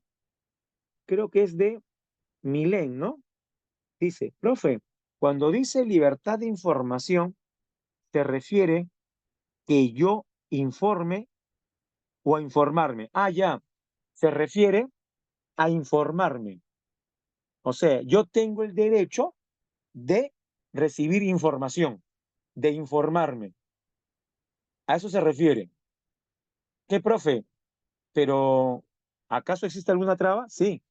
creo que es de Milén, ¿no? Dice, profe, cuando dice libertad de información, ¿se refiere que yo informe o a informarme? Ah, ya, se refiere a informarme. O sea, yo tengo el derecho de recibir información, de informarme. A eso se refiere. ¿Qué, profe? Pero, ¿acaso existe alguna traba? Sí.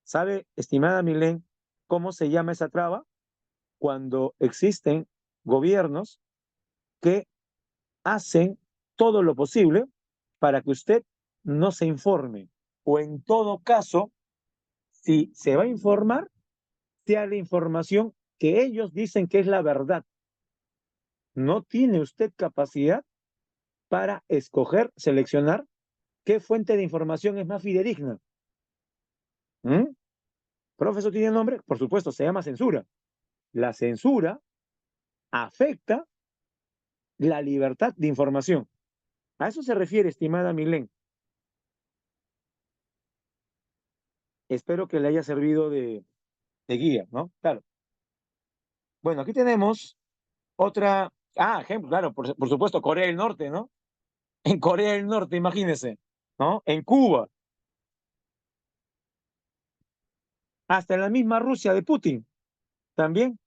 ¿Sabe, estimada Milén, cómo se llama esa traba? Cuando existen gobiernos que hacen todo lo posible para que usted no se informe. O en todo caso, si se va a informar, sea la información que ellos dicen que es la verdad. No tiene usted capacidad para escoger, seleccionar qué fuente de información es más fidedigna. ¿Mm? ¿Profesor tiene nombre? Por supuesto, se llama censura. La censura afecta la libertad de información. A eso se refiere, estimada Milén. Espero que le haya servido de guía, ¿no? Claro. Bueno, aquí tenemos otra, ejemplo, claro, por supuesto, Corea del Norte, ¿no? En Corea del Norte, imagínense, ¿no? En Cuba, hasta en la misma Rusia de Putin, también.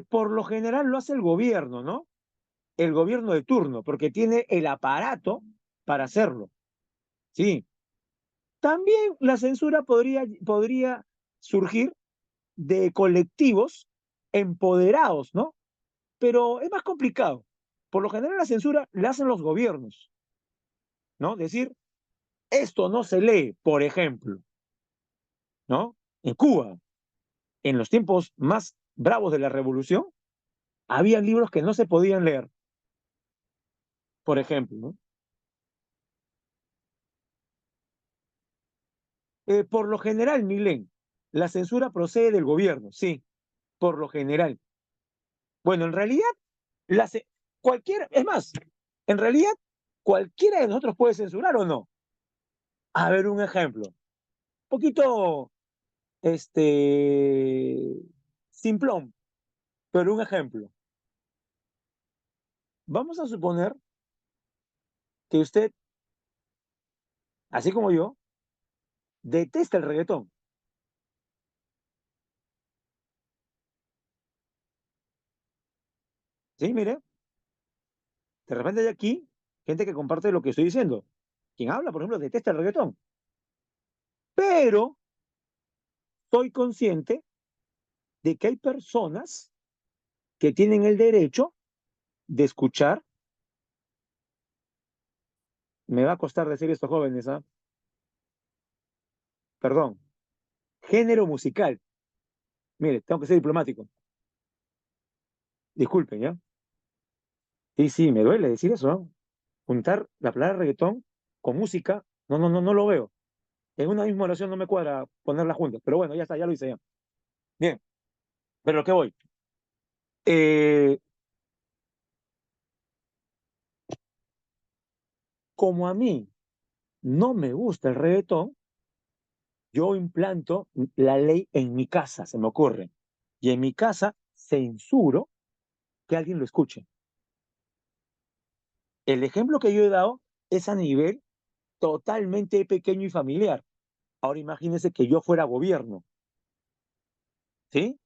Por lo general lo hace el gobierno, ¿no? El gobierno de turno, porque tiene el aparato para hacerlo. Sí. También la censura podría surgir de colectivos empoderados, ¿no? Pero es más complicado. Por lo general la censura la hacen los gobiernos, ¿no? Decir, esto no se lee, por ejemplo, ¿no? En Cuba, en los tiempos más bravos de la revolución, había libros que no se podían leer, por ejemplo, ¿no? Por lo general, Milén, la censura procede del gobierno, sí, por lo general. Bueno, en realidad, la ce- cualquiera, es más, en realidad, cualquiera de nosotros puede censurar o no. A ver, un ejemplo. Un poquito, este, simplón, pero un ejemplo. Vamos a suponer que usted, así como yo, detesta el reggaetón. Sí, mire, de repente hay aquí gente que comparte lo que estoy diciendo. Quien habla, por ejemplo, detesta el reggaetón. Pero soy consciente de que hay personas que tienen el derecho de escuchar, me va a costar decir esto, jóvenes, ¿ah? Perdón, género musical. Mire, tengo que ser diplomático. Disculpen, ¿ya? Sí, sí, me duele decir eso, ¿no? Juntar la palabra reggaetón con música, no, no, no, no lo veo. En una misma oración no me cuadra ponerlas juntas, pero bueno, ya está, ya lo hice ya. Bien, pero lo que voy. Eh, Como a mí no me gusta el reggaetón, yo implanto la ley en mi casa, se me ocurre. Y en mi casa censuro que alguien lo escuche. El ejemplo que yo he dado es a nivel totalmente pequeño y familiar. Ahora imagínense que yo fuera gobierno, ¿sí?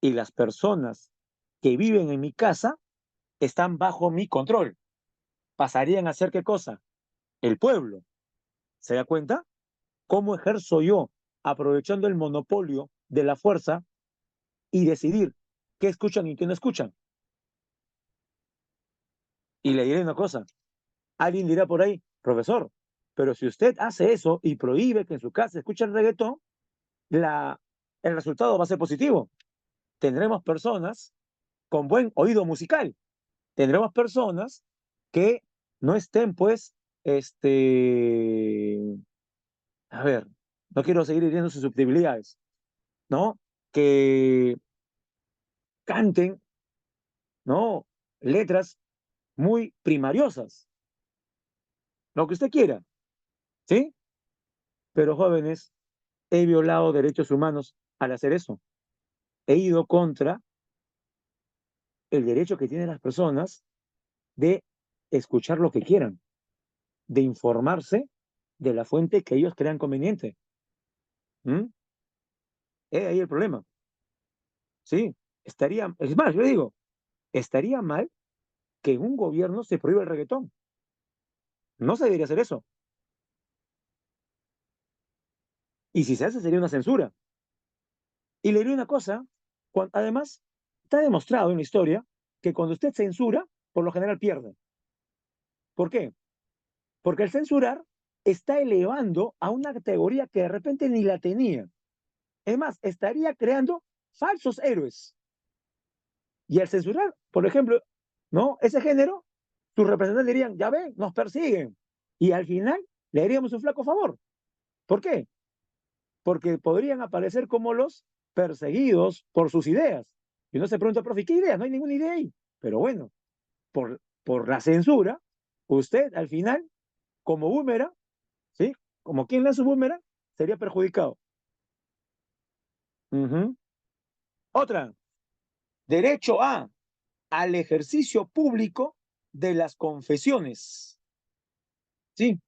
Y las personas que viven en mi casa están bajo mi control. Pasarían a ser ¿qué cosa? El pueblo. ¿Se da cuenta? ¿Cómo ejerzo yo, aprovechando el monopolio de la fuerza y decidir qué escuchan y qué no escuchan? Y le diré una cosa, alguien dirá por ahí, profesor, pero si usted hace eso y prohíbe que en su casa escuchen reggaetón, el resultado va a ser positivo. Tendremos personas con buen oído musical. Tendremos personas que no estén, pues, a ver, no quiero seguir hiriendo sus susceptibilidades, ¿no? Que canten, ¿no? Letras muy primariosas, lo que usted quiera, ¿sí? Pero jóvenes, he violado derechos humanos al hacer eso. He ido contra el derecho que tienen las personas de escuchar lo que quieran, de informarse de la fuente que ellos crean conveniente. ¿Mm? Ahí el problema. Sí, es más, yo digo, estaría mal que en un gobierno se prohíba el reggaetón. No se debería hacer eso. Y si se hace, sería una censura. Y le diré una cosa, además, está demostrado en la historia que cuando usted censura, por lo general pierde. ¿Por qué? Porque el censurar está elevando a una categoría que de repente ni la tenía. Es más, estaría creando falsos héroes. Y al censurar, por ejemplo, ¿no? Ese género, sus representantes dirían, ya ven, nos persiguen. Y al final le haríamos un flaco favor. ¿Por qué? Porque podrían aparecer como los perseguidos por sus ideas. Y uno se pregunta, profe, ¿qué idea? No hay ninguna idea ahí. Pero bueno, por la censura, usted al final, como boomerang, ¿sí? Como quien lanza un boomerang, sería perjudicado. Uh-huh. Otra, derecho al ejercicio público de las confesiones. Sí,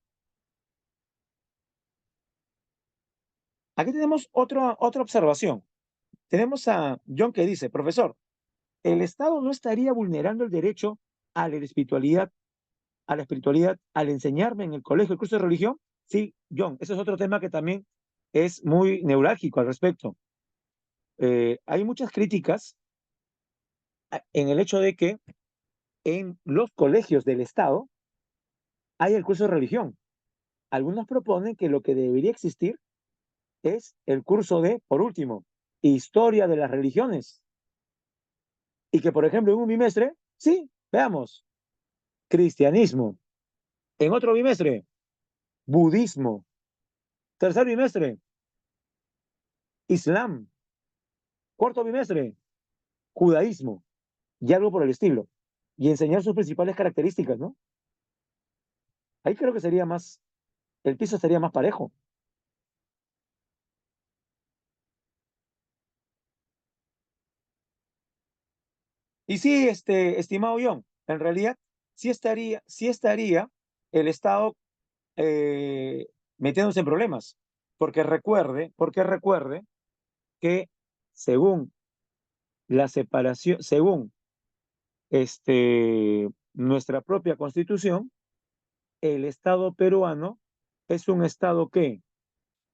aquí tenemos otra observación. Tenemos a John que dice, profesor, ¿el Estado no estaría vulnerando el derecho a la espiritualidad, al enseñarme en el colegio el curso de religión? Sí, John, ese es otro tema que también es muy neurálgico al respecto. Hay muchas críticas en el hecho de que en los colegios del Estado hay el curso de religión. Algunos proponen que lo que debería existir es el curso de, por último, historia de las religiones. Y que, por ejemplo, en un bimestre, sí, veamos, cristianismo. En otro bimestre, budismo. Tercer bimestre, islam. Cuarto bimestre, judaísmo. Y algo por el estilo. Y enseñar sus principales características, ¿no? Ahí creo que sería más, el piso sería más parejo. Y sí, estimado John, en realidad sí estaría el Estado eh, metiéndose en problemas, porque recuerde que según la separación, según nuestra propia constitución, el Estado peruano es un Estado que,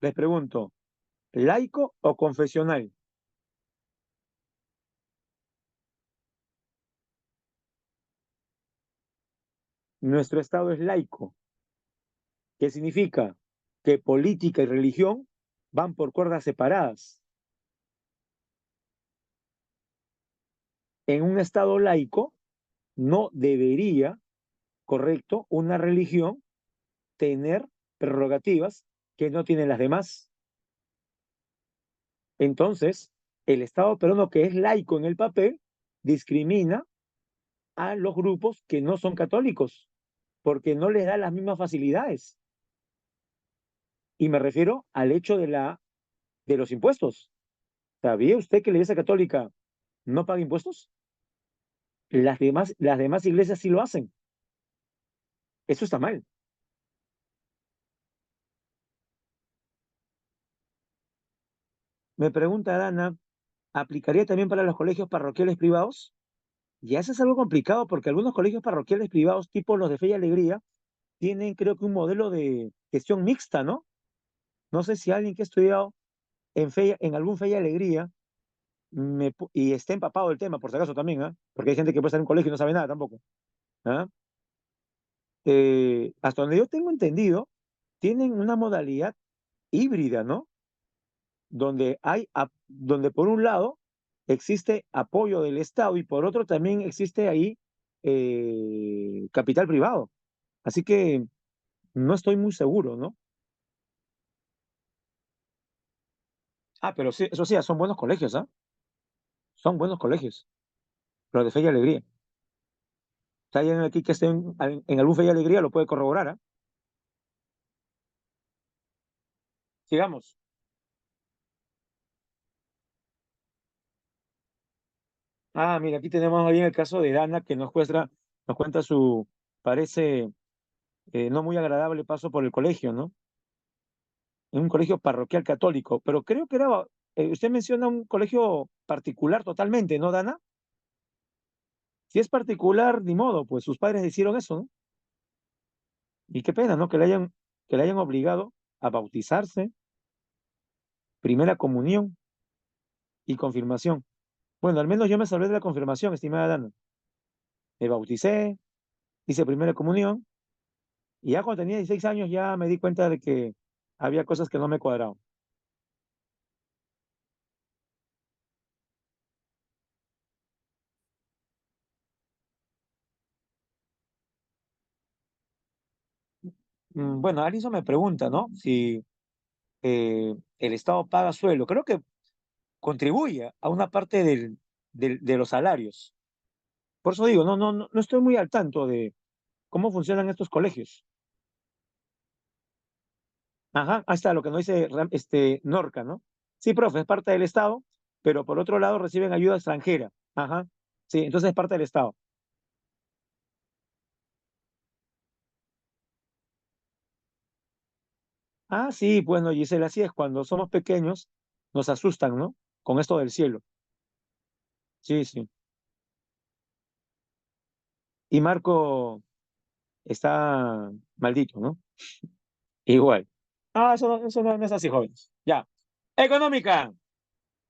les pregunto, laico o confesional. Nuestro Estado es laico. ¿Qué significa? Que política y religión van por cuerdas separadas. En un Estado laico no debería, correcto, una religión tener prerrogativas que no tienen las demás. Entonces, el Estado peruano, que es laico en el papel, discrimina a los grupos que no son católicos, porque no les da las mismas facilidades. Y me refiero al hecho de los impuestos. ¿Sabía usted que la Iglesia Católica no paga impuestos? Las demás iglesias sí lo hacen. Eso está mal. Me pregunta Dana, ¿aplicaría también para los colegios parroquiales privados? Ya eso es algo complicado porque algunos colegios parroquiales privados, tipo los de Fe y Alegría, tienen creo que un modelo de gestión mixta, ¿no? No sé si alguien que ha estudiado en algún Fe y Alegría y esté empapado del tema, por si acaso también, ¿ah? Porque hay gente que puede estar en un colegio y no sabe nada tampoco. ¿Ah? Hasta donde yo tengo entendido, tienen una modalidad híbrida, ¿no? donde por un lado existe apoyo del Estado y por otro también existe ahí capital privado. Así que no estoy muy seguro, ¿no? Ah, pero sí, eso sí, son buenos colegios, ¿ah? Son buenos colegios. Los de Fe y Alegría. Si hay alguien aquí que esté en algún Fe y Alegría, lo puede corroborar, ¿ah? Sigamos. Ah, mira, aquí tenemos bien el caso de Dana que nos cuenta su, parece, no muy agradable paso por el colegio, ¿no? En un colegio parroquial católico, pero creo que era, usted menciona un colegio particular totalmente, ¿no, Dana? Si es particular, ni modo, pues sus padres hicieron eso, ¿no? Y qué pena, ¿no? Que le hayan obligado a bautizarse, primera comunión y confirmación. Bueno, al menos yo me salvé de la confirmación, estimada Dana. Me bauticé, hice primera comunión, y ya cuando tenía 16 años ya me di cuenta de que había cosas que no me cuadraban. Bueno, Alison me pregunta, ¿no? Si el Estado paga suelo. Creo que contribuye a una parte de los salarios. Por eso digo, no estoy muy al tanto de cómo funcionan estos colegios. Ajá, ahí está lo que nos dice Norca, ¿no? Sí, profe, es parte del Estado, pero por otro lado reciben ayuda extranjera. Ajá, sí, entonces es parte del Estado. Ah, sí, bueno, Gisela, así es, cuando somos pequeños nos asustan, ¿no? Con esto del cielo. Sí, sí. Y Marco está maldito, ¿no? Igual. Ah, eso no es así, jóvenes. Ya. Económica.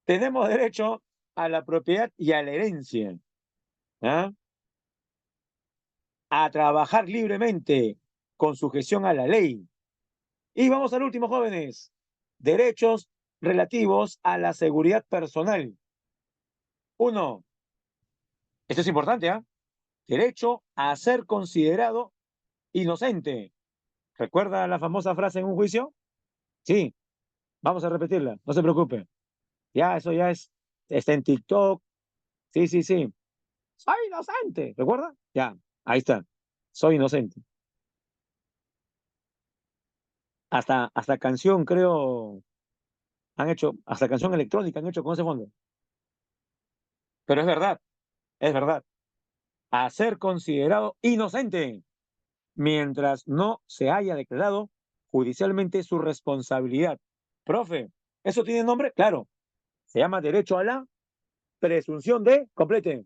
Tenemos derecho a la propiedad y a la herencia, ¿ah? A trabajar libremente con sujeción a la ley. Y vamos al último, jóvenes. Derechos relativos a la seguridad personal. Uno, esto es importante, ¿ah? Derecho a ser considerado inocente. ¿Recuerda la famosa frase en un juicio? Sí, vamos a repetirla, no se preocupe. Ya, eso ya está en TikTok. Sí, sí, sí. Soy inocente, ¿recuerda? Ya, ahí está. Soy inocente. Hasta canción, creo, han hecho, hasta canción electrónica han hecho con ese fondo. Pero es verdad. A ser considerado inocente mientras no se haya declarado judicialmente su responsabilidad. Profe, ¿eso tiene nombre? Claro, se llama derecho a la presunción de, complete,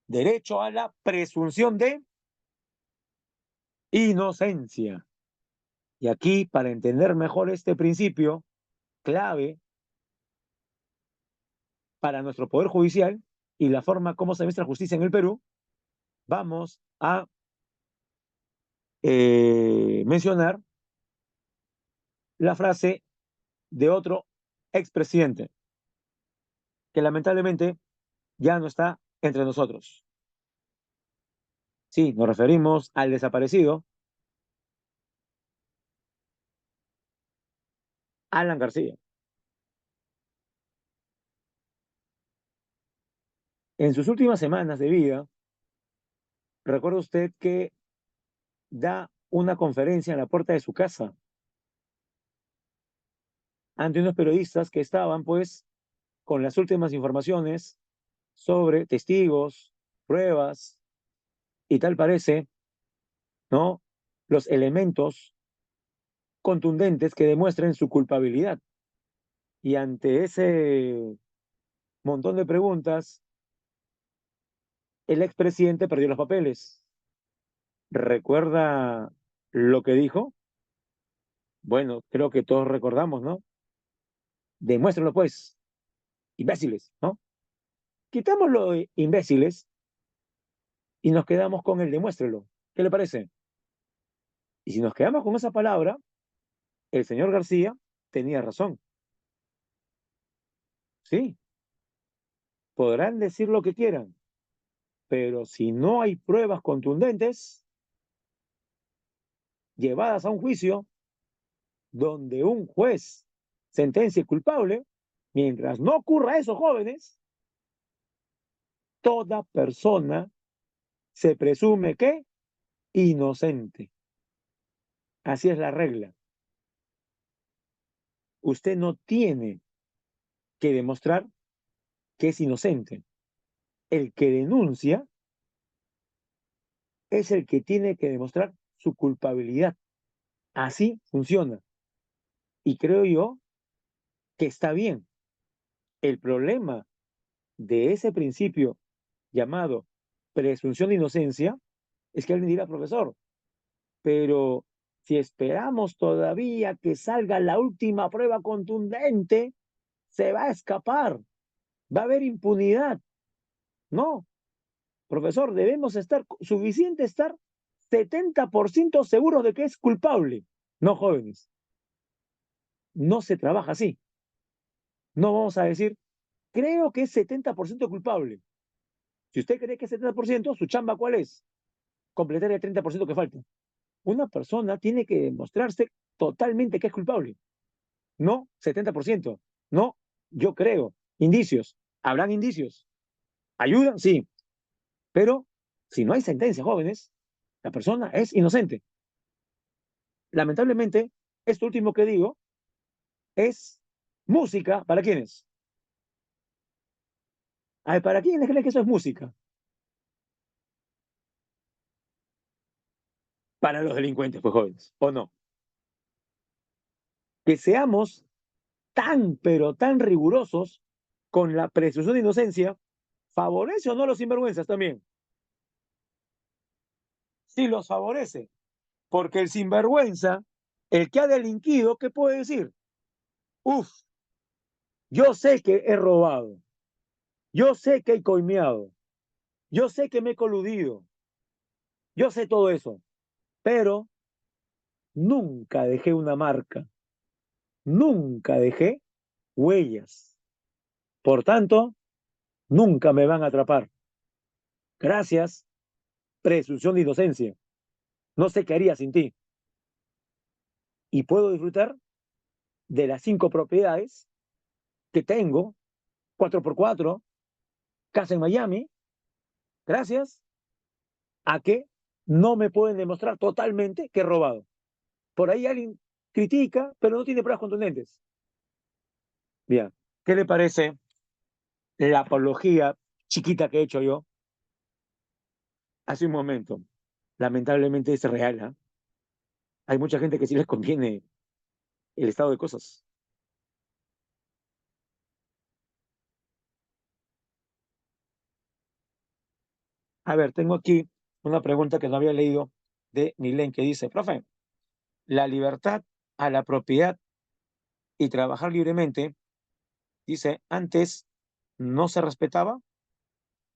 derecho a la presunción de inocencia. Y aquí, para entender mejor este principio, clave para nuestro Poder Judicial y la forma como se administra justicia en el Perú, vamos a mencionar la frase de otro expresidente que lamentablemente ya no está entre nosotros. Sí, nos referimos al desaparecido Alan García. En sus últimas semanas de vida, recuerda usted que da una conferencia en la puerta de su casa ante unos periodistas que estaban, pues, con las últimas informaciones sobre testigos, pruebas y tal parece, ¿no? Los elementos contundentes que demuestren su culpabilidad. Y ante ese montón de preguntas, el expresidente perdió los papeles. ¿Recuerda lo que dijo? Bueno, creo que todos recordamos, ¿no? Demuéstrenlo, pues, imbéciles, ¿no? Quitamos lo de imbéciles y nos quedamos con el demuéstrelo. ¿Qué le parece? Y si nos quedamos con esa palabra, el señor García tenía razón. Sí, podrán decir lo que quieran, pero si no hay pruebas contundentes llevadas a un juicio donde un juez sentencie culpable, mientras no ocurra eso, jóvenes, toda persona se presume que inocente. Así es la regla. Usted no tiene que demostrar que es inocente. El que denuncia es el que tiene que demostrar su culpabilidad. Así funciona. Y creo yo que está bien. El problema de ese principio llamado presunción de inocencia es que alguien dirá, profesor, pero si esperamos todavía que salga la última prueba contundente, se va a escapar, va a haber impunidad. No, profesor, debemos estar, suficiente estar 70% seguros de que es culpable. No, jóvenes, no se trabaja así. No vamos a decir, creo que es 70% culpable. Si usted cree que es 70%, su chamba, ¿cuál es? Completar el 30% que falta. Una persona tiene que demostrarse totalmente que es culpable. No 70%. No, yo creo. Indicios. ¿Habrán indicios? ¿Ayudan? Sí. Pero si no hay sentencia, jóvenes, la persona es inocente. Lamentablemente, esto último que digo es música. ¿Para quiénes? Ay, ¿para quiénes creen que eso es música? Para los delincuentes, pues jóvenes, ¿o no? Que seamos tan, pero tan rigurosos con la presunción de inocencia, ¿favorece o no a los sinvergüenzas también? Sí los favorece, porque el sinvergüenza, el que ha delinquido, ¿qué puede decir? Uf, yo sé que he robado, yo sé que he coimeado, yo sé que me he coludido, yo sé todo eso, pero nunca dejé una marca, nunca dejé huellas. Por tanto, nunca me van a atrapar. Gracias, presunción de inocencia. No sé qué haría sin ti. Y puedo disfrutar de las 5 propiedades que tengo, 4x4, casa en Miami, gracias a que no me pueden demostrar totalmente que he robado. Por ahí alguien critica, pero no tiene pruebas contundentes. Bien, ¿qué le parece la apología chiquita que he hecho yo hace un momento? Lamentablemente es real, ¿eh? Hay mucha gente que sí les conviene el estado de cosas. A ver, tengo aquí una pregunta que no había leído de Milen que dice, profe, la libertad a la propiedad y trabajar libremente, dice, antes no se respetaba,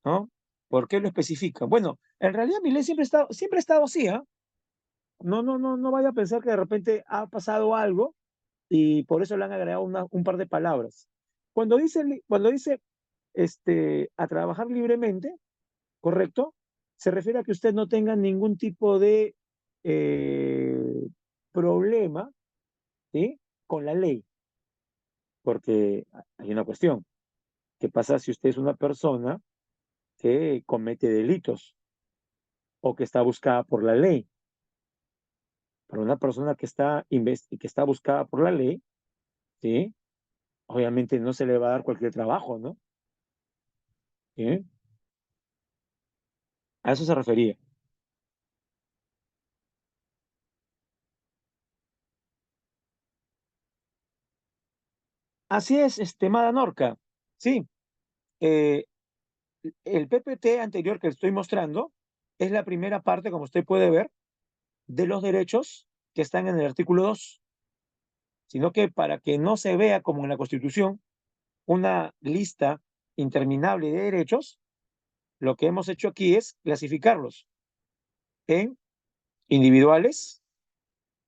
¿no? ¿Por qué lo especifica? Bueno, en realidad Milei siempre ha estado así, ¿ah? No vaya a pensar que de repente ha pasado algo y por eso le han agregado un par de palabras. Cuando dice a trabajar libremente, ¿correcto? Se refiere a que usted no tenga ningún tipo de eh, problema, ¿sí? Con la ley, porque hay una cuestión. ¿Qué pasa si usted es una persona que comete delitos o que está buscada por la ley? Para una persona que está buscada por la ley, ¿sí? Obviamente no se le va a dar cualquier trabajo, ¿no? ¿Sí? A eso se refería. Así es, estimada Norca. Sí, eh, el PPT anterior que estoy mostrando es la primera parte, como usted puede ver, de los derechos que están en el artículo 2, sino que para que no se vea como en la Constitución una lista interminable de derechos, lo que hemos hecho aquí es clasificarlos en individuales,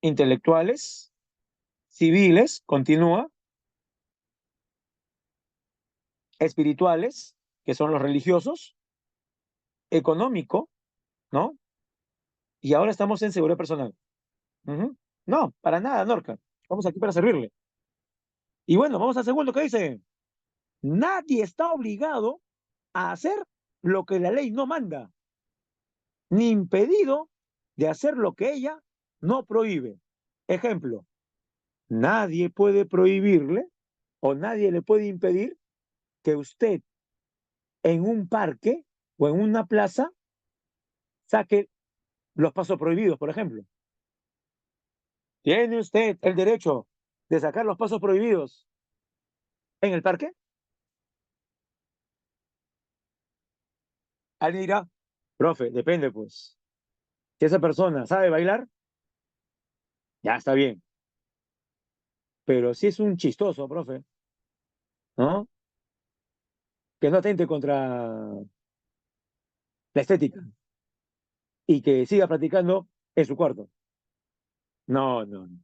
intelectuales, civiles, continúa, espirituales, que son los religiosos, económico, ¿no? Y ahora estamos en seguridad personal. Ujú. No, para nada, Norca. Estamos aquí para servirle. Y bueno, vamos al segundo que dice, nadie está obligado a hacer lo que la ley no manda, ni impedido de hacer lo que ella no prohíbe. Ejemplo, nadie puede prohibirle o nadie le puede impedir que usted en un parque o en una plaza saque los pasos prohibidos, por ejemplo. ¿Tiene usted el derecho de sacar los pasos prohibidos en el parque? Alguien dirá, profe, depende pues. Si esa persona sabe bailar, ya está bien. Pero si es un chistoso, profe, ¿no? Que no atente contra la estética y que siga practicando en su cuarto. No, no, no.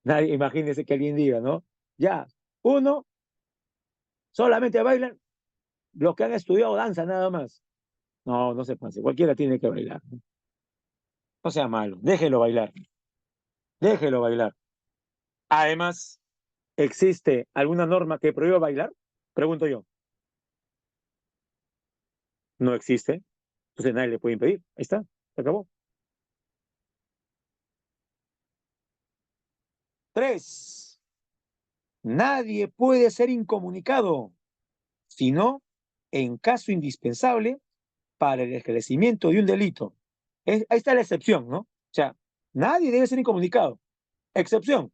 Nadie, imagínese que alguien diga, ¿no? Ya, uno, solamente bailan los que han estudiado danza nada más. No, no se pase. Cualquiera tiene que bailar. No sea malo. Déjelo bailar. Déjelo bailar. Además, ¿existe alguna norma que prohíba bailar? Pregunto yo. No existe. Entonces nadie le puede impedir. Ahí está. Se acabó. Tres. Nadie puede ser incomunicado, sino en caso indispensable para el esclarecimiento de un delito. Ahí está la excepción, ¿no? O sea, nadie debe ser incomunicado. Excepción,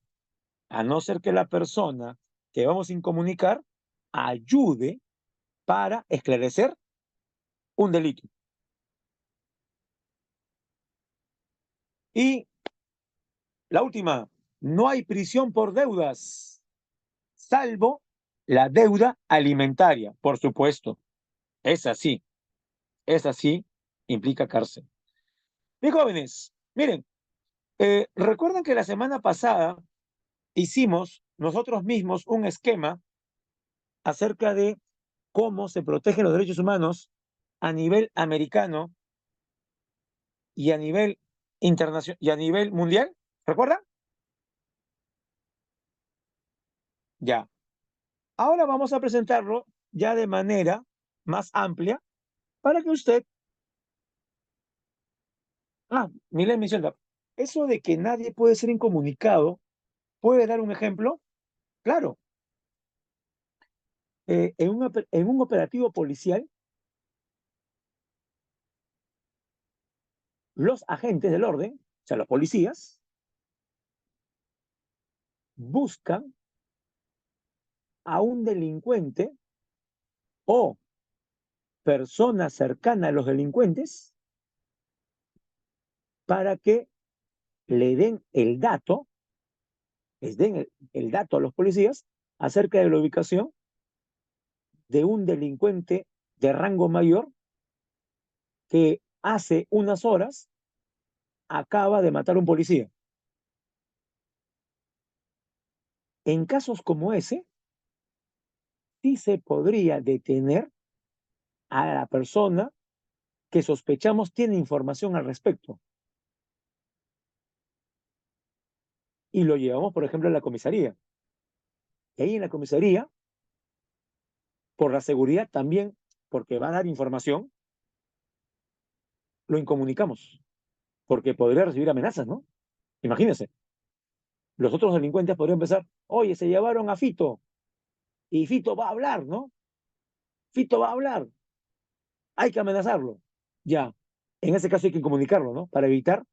a no ser que la persona que vamos a incomunicar ayude para esclarecer un delito. Y la última, no hay prisión por deudas, salvo la deuda alimentaria, por supuesto. Es así, implica cárcel. Mis jóvenes, miren, recuerdan que la semana pasada hicimos nosotros mismos un esquema acerca de cómo se protegen los derechos humanos a nivel americano y a nivel internacional y a nivel mundial. ¿Recuerdan? Ya. Ahora vamos a presentarlo ya de manera más amplia para que usted. Milen menciona, eso de que nadie puede ser incomunicado, ¿puede dar un ejemplo? Claro, en un operativo policial, los agentes del orden, o sea, los policías, buscan a un delincuente o persona cercana a los delincuentes para que le den el dato, les den el dato a los policías acerca de la ubicación de un delincuente de rango mayor que hace unas horas acaba de matar a un policía. En casos como ese, sí se podría detener a la persona que sospechamos tiene información al respecto y lo llevamos, por ejemplo, a la comisaría. Y ahí en la comisaría, por la seguridad también, porque va a dar información, lo incomunicamos, porque podría recibir amenazas, ¿no? Imagínense, los otros delincuentes podrían pensar, oye, se llevaron a Fito y Fito va a hablar, ¿no? Fito va a hablar, hay que amenazarlo. Ya, en ese caso hay que comunicarlo, ¿no? Para evitar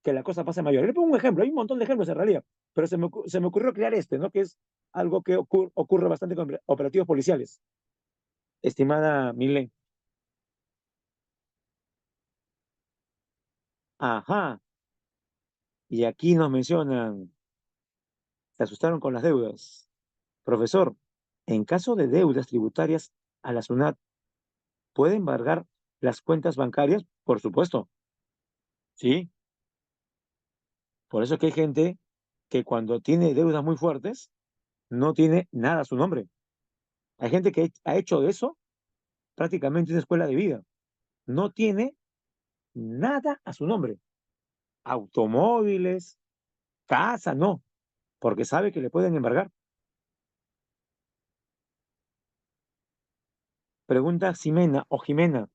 que la cosa pase a mayor. Le pongo un ejemplo, hay un montón de ejemplos en realidad, pero se me ocurrió crear este, ¿no? Que es algo que ocurre bastante con operativos policiales. Estimada Milen. Ajá, y aquí nos mencionan, se asustaron con las deudas. Profesor, en caso de deudas tributarias a la SUNAT, ¿puede embargar las cuentas bancarias? Por supuesto, sí. Por eso es que hay gente que cuando tiene deudas muy fuertes, no tiene nada a su nombre. Hay gente que ha hecho de eso prácticamente una escuela de vida. No tiene nada a su nombre. Automóviles, casa, no, porque sabe que le pueden embargar. Pregunta Ximena o Jimena,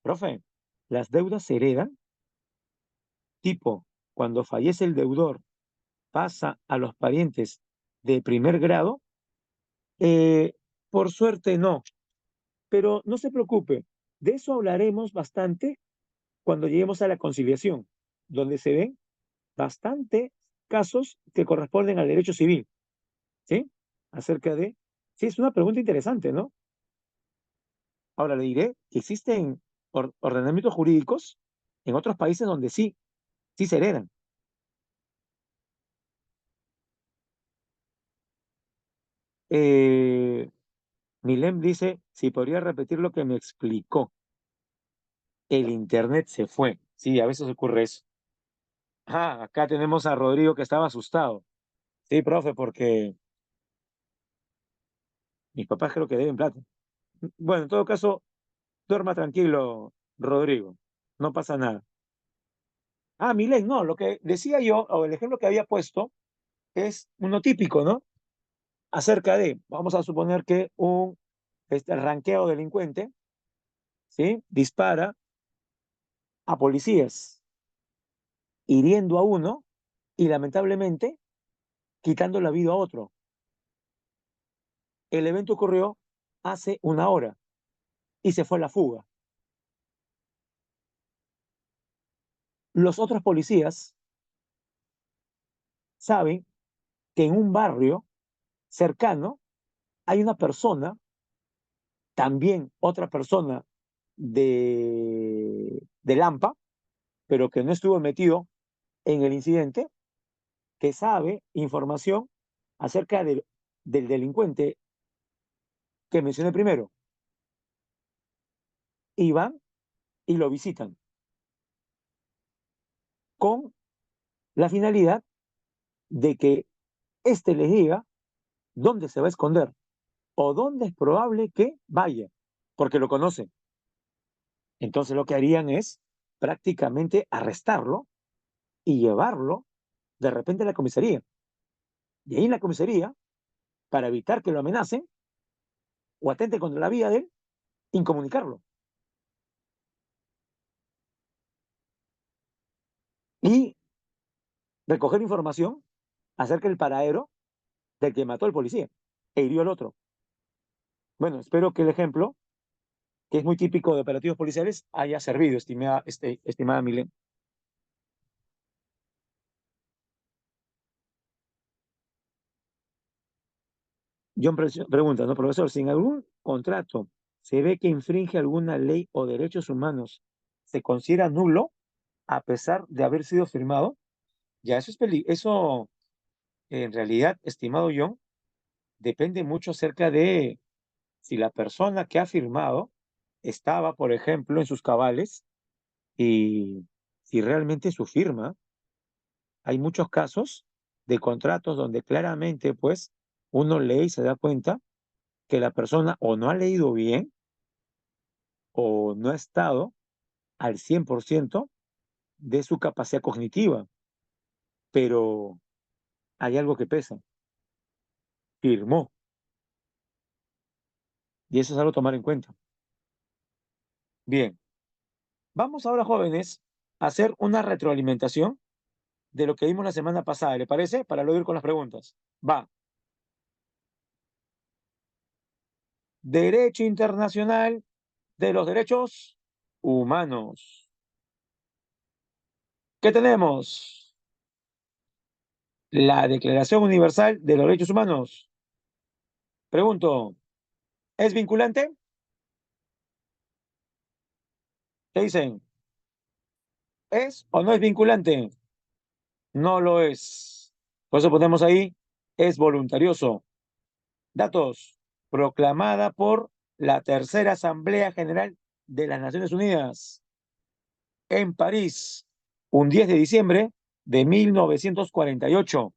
profe, ¿las deudas se heredan? Tipo, cuando fallece el deudor, pasa a los parientes de primer grado. Eh, por suerte no, pero no se preocupe. De eso hablaremos bastante cuando lleguemos a la conciliación, donde se ven bastante casos que corresponden al derecho civil, ¿sí? Acerca de... Sí, es una pregunta interesante, ¿no? Ahora le diré que existen ordenamientos jurídicos en otros países donde sí, sí se heredan. Eh, Milem dice, si podría repetir lo que me explicó, el internet se fue. Sí, a veces ocurre eso. Ah, acá tenemos a Rodrigo que estaba asustado. Sí, profe, porque mis papás creo que deben plata. Bueno, en todo caso, duerma tranquilo, Rodrigo. No pasa nada. Ah, Milén, no, lo que decía yo, o el ejemplo que había puesto, es uno típico, ¿no? Acerca de, vamos a suponer que un ranqueo delincuente, ¿sí? Dispara a policías, hiriendo a uno y lamentablemente quitando la vida a otro. El evento ocurrió hace una hora y se fue a la fuga. Los otros policías saben que en un barrio cercano hay una persona, también otra persona de Lampa, pero que no estuvo metido en el incidente, que sabe información acerca del delincuente que mencioné primero. Y van y lo visitan con la finalidad de que éste les diga dónde se va a esconder o dónde es probable que vaya, porque lo conocen. Entonces lo que harían es prácticamente arrestarlo y llevarlo de repente a la comisaría. Y ahí en la comisaría, para evitar que lo amenacen o atenten contra la vida de él, incomunicarlo y recoger información acerca del paradero del que mató al policía e hirió al otro. Bueno, espero que el ejemplo, que es muy típico de operativos policiales, haya servido, estimada Milen. John pregunta, ¿no, profesor? Si en algún contrato se ve que infringe alguna ley o derechos humanos, ¿se considera nulo a pesar de haber sido firmado? Ya, eso en realidad, estimado John, depende mucho acerca de si la persona que ha firmado estaba, por ejemplo, en sus cabales y si realmente su firma, hay muchos casos de contratos donde claramente, pues, uno lee y se da cuenta que la persona o no ha leído bien o no ha estado al 100% de su capacidad cognitiva, pero hay algo que pesa, firmó, y eso es algo a tomar en cuenta. Bien, vamos ahora, jóvenes, a hacer una retroalimentación de lo que vimos la semana pasada, ¿le parece? Para luego ir con las preguntas. Va, derecho internacional de los derechos humanos. ¿Qué tenemos? La Declaración Universal de los Derechos Humanos. Pregunto, ¿es vinculante? ¿Qué dicen? ¿Es o no es vinculante? No lo es. Por eso ponemos ahí, es voluntarioso. Datos. Proclamada por la Tercera Asamblea General de las Naciones Unidas en París, un 10 de diciembre de 1948.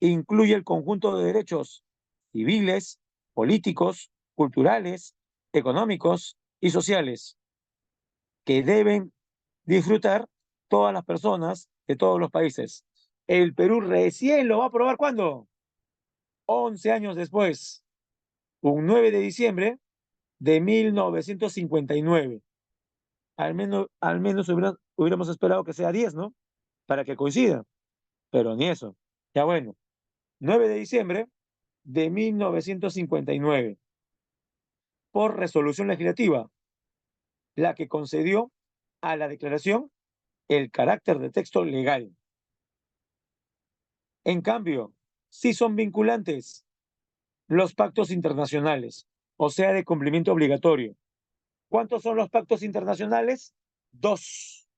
incluye el conjunto de derechos civiles, políticos, culturales, económicos y sociales que deben disfrutar todas las personas de todos los países. El Perú recién lo va a aprobar ¿cuándo? 11 años después, un 9 de diciembre de 1959. Al menos hubiéramos esperado que sea 10, ¿no? Para que coincida, pero ni eso. Ya bueno, 9 de diciembre de 1959, por resolución legislativa, la que concedió a la declaración el carácter de texto legal. En cambio, sí son vinculantes los pactos internacionales, o sea, de cumplimiento obligatorio. ¿Cuántos son los pactos internacionales? Dos.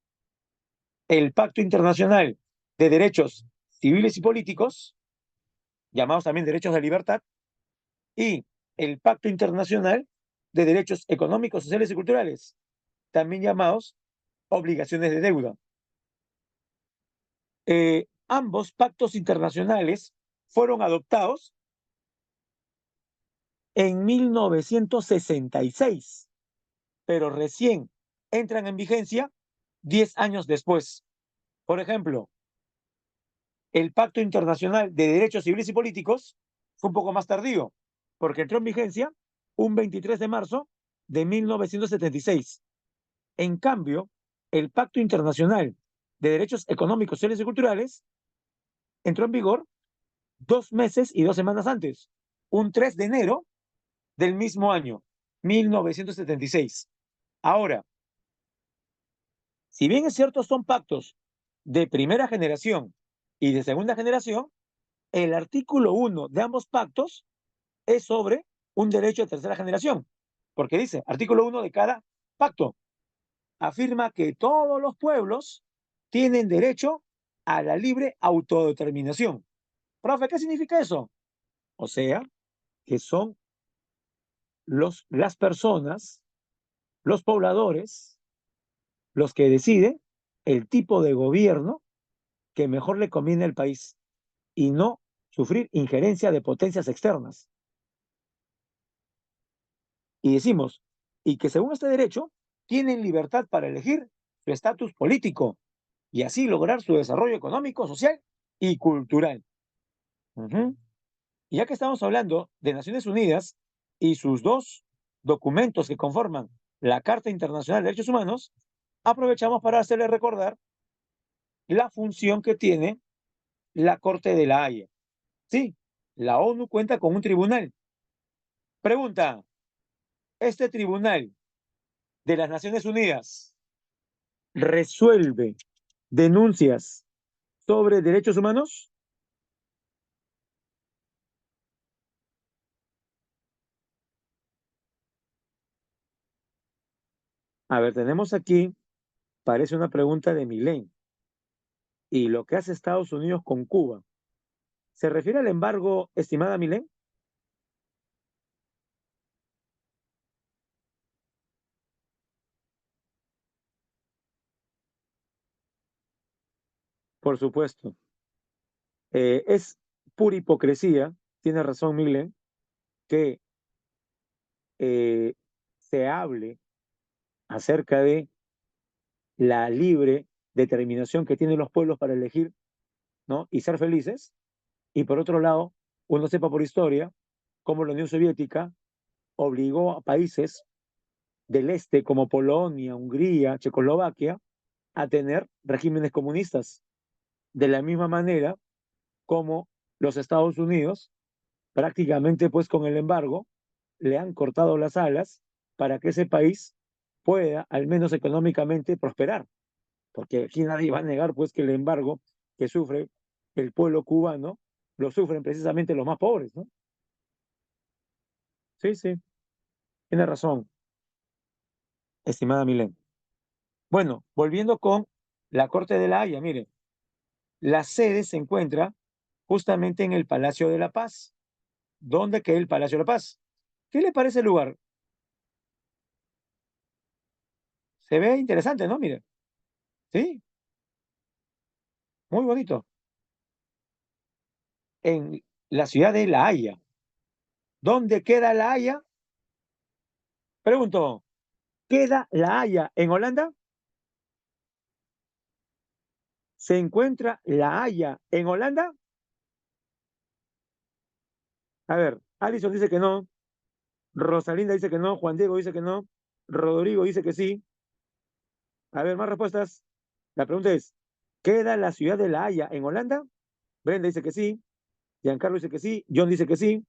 El Pacto Internacional de Derechos Civiles y Políticos, llamados también derechos de libertad, y el Pacto Internacional de Derechos Económicos, Sociales y Culturales, también llamados obligaciones de deuda. Ambos pactos internacionales fueron adoptados en 1966, pero recién entran en vigencia 10 años después. Por ejemplo, el Pacto Internacional de Derechos Civiles y Políticos fue un poco más tardío, porque entró en vigencia un 23 de marzo de 1976. En cambio, el Pacto Internacional de Derechos Económicos, Sociales y Culturales entró en vigor 2 meses y 2 semanas antes, un 3 de enero del mismo año, 1976. Ahora, si bien es cierto, son pactos de primera generación y de segunda generación, el artículo 1 de ambos pactos es sobre un derecho de tercera generación, porque dice, artículo 1 de cada pacto, afirma que todos los pueblos tienen derecho a la libre autodeterminación. Profe, ¿qué significa eso? O sea, que son las personas, los pobladores, los que deciden el tipo de gobierno que mejor le conviene al país y no sufrir injerencia de potencias externas. Y decimos, y que según este derecho, tienen libertad para elegir su estatus político y así lograr su desarrollo económico, social y cultural. Uh-huh. Y ya que estamos hablando de Naciones Unidas y sus dos documentos que conforman la Carta Internacional de Derechos Humanos, aprovechamos para hacerle recordar la función que tiene la Corte de la Haya. Sí, la ONU cuenta con un tribunal. Pregunta, ¿este tribunal de las Naciones Unidas resuelve denuncias sobre derechos humanos? A ver, tenemos aquí, parece una pregunta de Milén, y lo que hace Estados Unidos con Cuba. ¿Se refiere al embargo, estimada Milén? Por supuesto. Es pura hipocresía, tiene razón Milén, que eh, se hable acerca de la libre determinación que tienen los pueblos para elegir, ¿no? Y ser felices. Y por otro lado, uno sepa por historia cómo la Unión Soviética obligó a países del este como Polonia, Hungría, Checoslovaquia a tener regímenes comunistas. De la misma manera como los Estados Unidos, prácticamente pues con el embargo, le han cortado las alas para que ese país pueda, al menos económicamente, prosperar. Porque aquí nadie va a negar pues que el embargo que sufre el pueblo cubano lo sufren precisamente los más pobres, ¿no? Sí, sí, tiene razón, estimada Milén. Bueno, volviendo con la Corte de la Haya, mire, la sede se encuentra justamente en el Palacio de la Paz. ¿Dónde queda el Palacio de la Paz? ¿Qué le parece el lugar? Se ve interesante, ¿no? Mire, sí, muy bonito. en la ciudad de La Haya. ¿Dónde queda La Haya? Pregunto, ¿queda La Haya en Holanda? ¿Se encuentra La Haya en Holanda? A ver, Alison dice que no, Rosalinda dice que no, Juan Diego dice que no, Rodrigo dice que sí. A ver, más respuestas. La pregunta es, ¿queda la ciudad de La Haya en Holanda? Brenda dice que sí, Giancarlo dice que sí, John dice que sí,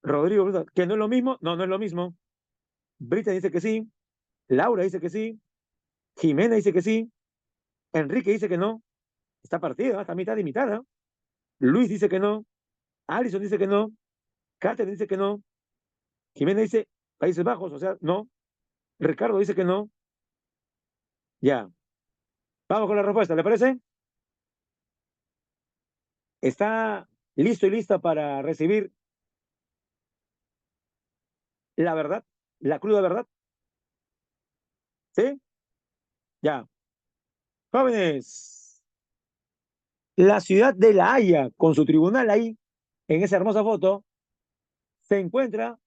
Rodrigo, que no es lo mismo, no, no es lo mismo. Brita dice que sí, Laura dice que sí, Jimena dice que sí, Enrique dice que no, está partida, está mitad y mitad, ¿no? Luis dice que no, Alison dice que no, Catherine dice que no, Jimena dice Países Bajos, o sea, no, Ricardo dice que no, ya. Vamos con la respuesta, ¿le parece? ¿Está listo y lista para recibir la verdad, la cruda verdad? ¿Sí? Ya. Jóvenes, la ciudad de La Haya, con su tribunal ahí, en esa hermosa foto, se encuentra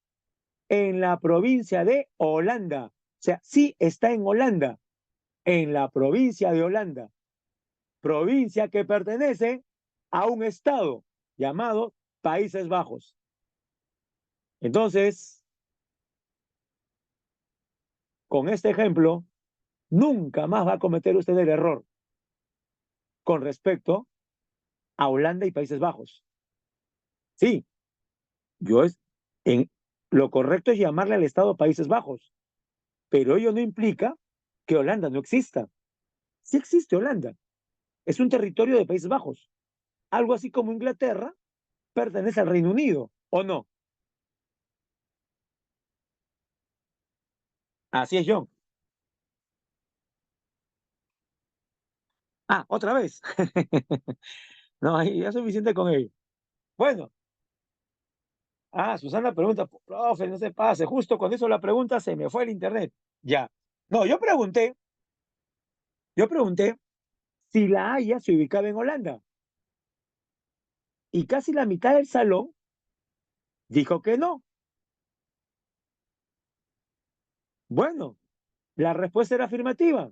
en la provincia de Holanda. O sea, sí está en Holanda, en la provincia de Holanda, provincia que pertenece a un estado llamado Países Bajos. Entonces, con este ejemplo, nunca más va a cometer usted el error con respecto a Holanda y Países Bajos. Sí, yo es, en, lo correcto es llamarle al estado Países Bajos, pero ello no implica que Holanda no exista. Sí existe Holanda, es un territorio de Países Bajos, algo así como Inglaterra pertenece al Reino Unido, ¿o no? Así es, John. Ah, otra vez. No, ahí ya es suficiente con ello. Bueno, Susana pregunta, profe, no se pase. Justo cuando hizo la pregunta se me fue el internet. Ya. No, yo pregunté si La Haya se ubicaba en Holanda. Y casi la mitad del salón dijo que no. Bueno, la respuesta era afirmativa.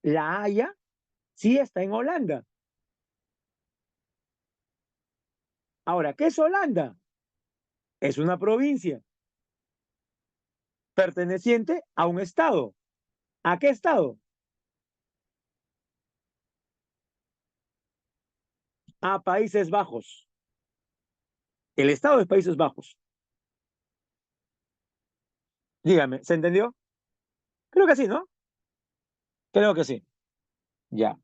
La Haya sí está en Holanda. Ahora, ¿qué es Holanda? Es una provincia perteneciente a un estado. ¿A qué estado? A Países Bajos. El estado de Países Bajos. Dígame, ¿se entendió? Creo que sí, ¿no? Creo que sí. Ya.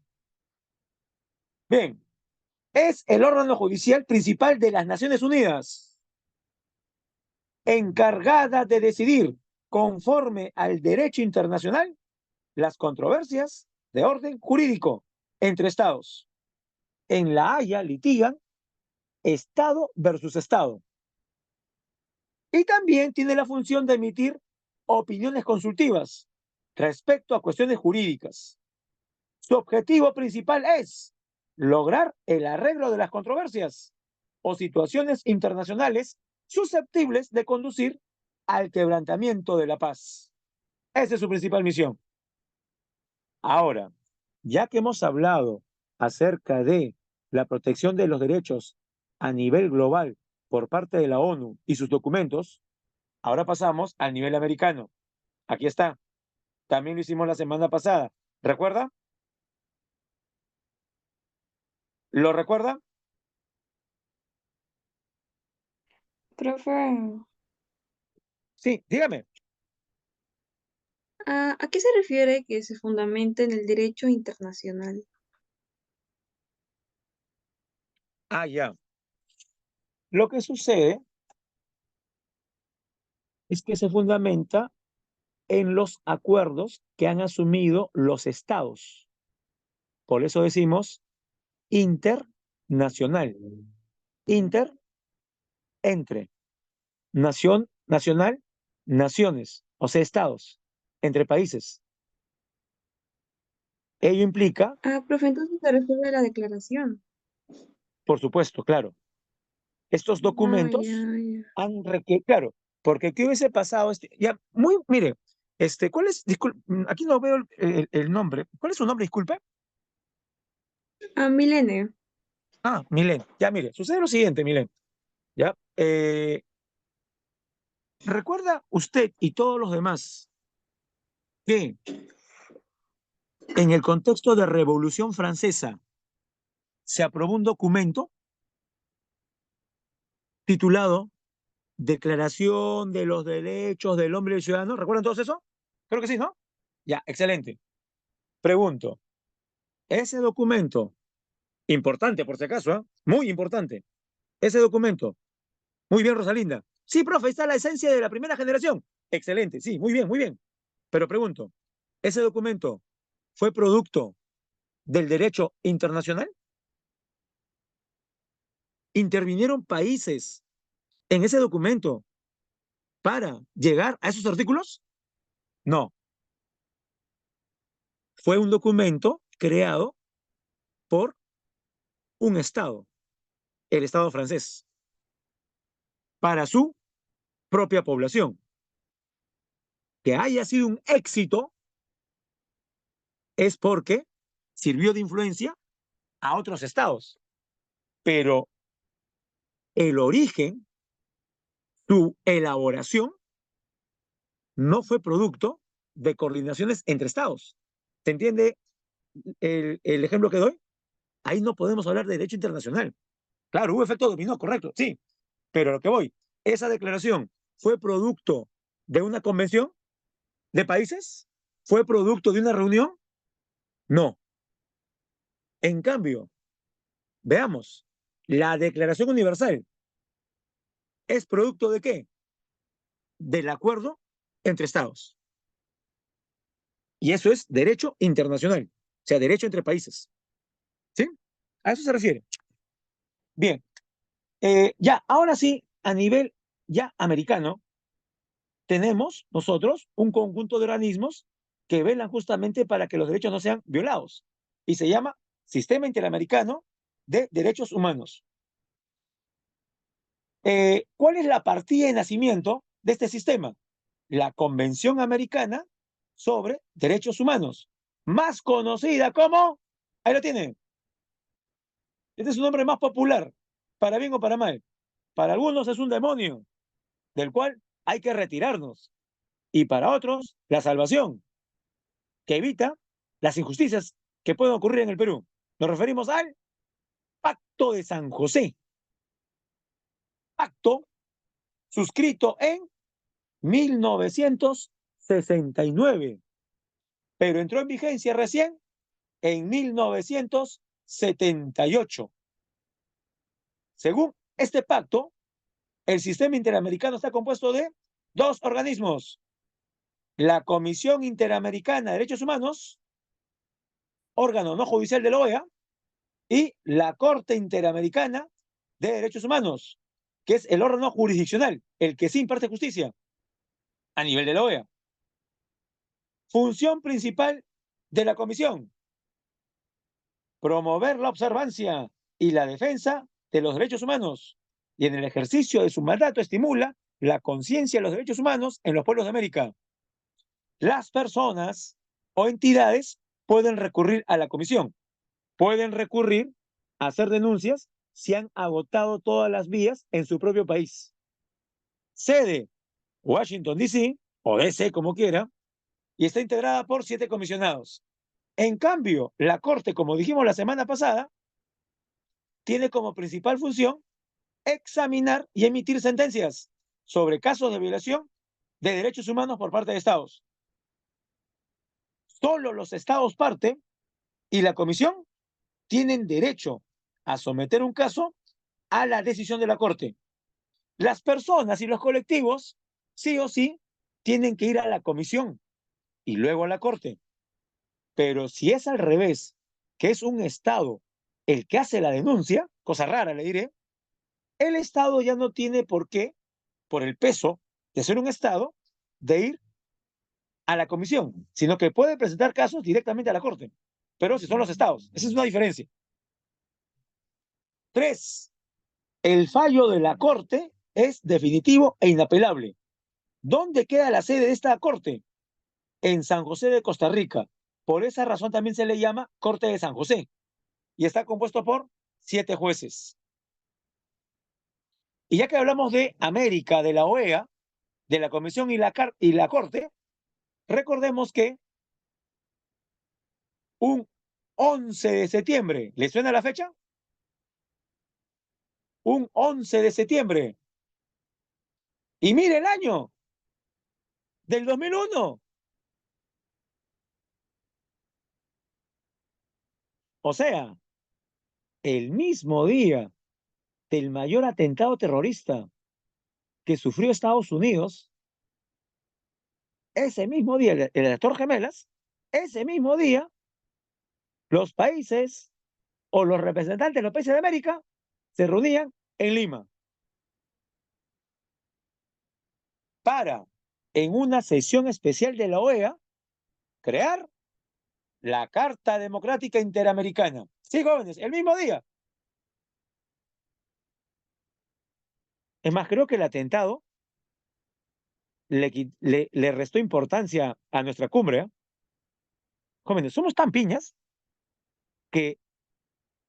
Bien. Es el órgano judicial principal de las Naciones Unidas, encargada de decidir, conforme al derecho internacional, las controversias de orden jurídico entre estados. En La Haya litigan Estado versus Estado. Y también tiene la función de emitir opiniones consultivas respecto a cuestiones jurídicas. Su objetivo principal es lograr el arreglo de las controversias o situaciones internacionales susceptibles de conducir al quebrantamiento de la paz. Esa es su principal misión. Ahora, ya que hemos hablado acerca de la protección de los derechos a nivel global por parte de la ONU y sus documentos, ahora pasamos al nivel americano. Aquí está. También lo hicimos la semana pasada. ¿Recuerda? ¿Lo recuerda? Profe, Sí, dígame. ¿a qué se refiere que se fundamenta en el derecho internacional? Ya. Lo que sucede es que se fundamenta en los acuerdos que han asumido los estados. Por eso decimos internacional. Inter, entre. Nación, nacional, naciones, o sea, estados, entre países. Ello implica, Profe, entonces se refiere a la declaración. Por supuesto, claro. Estos No, ya, documentos ya. han requerido, claro, porque ¿qué hubiese pasado? Ya, muy, mire, ¿cuál es? Aquí no veo el nombre. ¿Cuál es su nombre? Disculpe. Ah, Milene. Ah, Milen. Ya, mire, sucede lo siguiente, Milen. Ya, ¿recuerda usted y todos los demás que en el contexto de Revolución Francesa se aprobó un documento titulado Declaración de los Derechos del Hombre y del Ciudadano? ¿Recuerdan todos eso? Creo que sí, ¿no? Ya, excelente. Pregunto, ese documento, importante por si acaso, ¿eh? Muy importante, ese documento, muy bien, Rosalinda. Sí, profe, ahí está la esencia de la primera generación. Excelente, sí, muy bien, muy bien. Pero pregunto, ¿ese documento fue producto del derecho internacional? ¿Intervinieron países en ese documento para llegar a esos artículos? No, fue un documento creado por un Estado, el Estado francés, para su propia población. Que haya sido un éxito es porque sirvió de influencia a otros estados, pero el origen, su elaboración, no fue producto de coordinaciones entre estados. ¿Se entiende el ejemplo que doy? Ahí no podemos hablar de derecho internacional. Claro, hubo efecto dominó, correcto, sí, pero a lo que voy, esa declaración fue producto de una convención de países, fue producto de una reunión, no. En cambio, veamos, la Declaración Universal es producto de qué? Del acuerdo entre estados. Y eso es derecho internacional, o sea, derecho entre países. ¿Sí? A eso se refiere. Bien, ya, ahora sí, a nivel ya americano, tenemos nosotros un conjunto de organismos que velan justamente para que los derechos no sean violados. Y se llama Sistema Interamericano de Derechos Humanos. ¿Cuál es la partida de nacimiento de este sistema? La Convención Americana sobre Derechos Humanos, más conocida como, ahí lo tienen, este es su nombre más popular, para bien o para mal. Para algunos es un demonio del cual hay que retirarnos, y para otros, la salvación, que evita las injusticias que pueden ocurrir en el Perú. Nos referimos al Pacto de San José, pacto suscrito en 1969, pero entró en vigencia recién en 1978. Según este pacto, el sistema interamericano está compuesto de dos organismos: la Comisión Interamericana de Derechos Humanos, órgano no judicial de la OEA, y la Corte Interamericana de Derechos Humanos, que es el órgano jurisdiccional, el que sí imparte justicia a nivel de la OEA. Función principal de la Comisión: promover la observancia y la defensa de los derechos humanos, y en el ejercicio de su mandato estimula la conciencia de los derechos humanos en los pueblos de América. Las personas o entidades pueden recurrir a la comisión, pueden recurrir a hacer denuncias si han agotado todas las vías en su propio país. Sede: Washington, D.C., o D.C. como quiera, y está integrada por 7 comisionados. En cambio, la Corte, como dijimos la semana pasada, tiene como principal función examinar y emitir sentencias sobre casos de violación de derechos humanos por parte de estados. Solo los estados parte y la comisión tienen derecho a someter un caso a la decisión de la Corte. Las personas y los colectivos, sí o sí, tienen que ir a la comisión y luego a la Corte. Pero si es al revés, que es un estado el que hace la denuncia, cosa rara le diré, el estado ya no tiene por qué, por el peso de ser un estado, de ir a la comisión, sino que puede presentar casos directamente a la Corte. Pero si son los estados, esa es una diferencia. 3. El fallo de la Corte es definitivo e inapelable. ¿Dónde queda la sede de esta Corte? En San José de Costa Rica. Por esa razón también se le llama Corte de San José. Y está compuesto por 7 jueces. Y ya que hablamos de América, de la OEA, de la Comisión y la Corte, recordemos que un 11 de septiembre, ¿le suena la fecha? Un 11 de septiembre. Y mire el año del 2001. O sea, el mismo día del mayor atentado terrorista que sufrió Estados Unidos, ese mismo día, el de las Torres Gemelas, ese mismo día, los países o los representantes de los países de América se reunían en Lima para, en una sesión especial de la OEA, crear la Carta Democrática Interamericana. Sí, jóvenes, el mismo día. Es más, creo que el atentado le restó importancia a nuestra cumbre. ¿Eh? Jóvenes, somos tan piñas que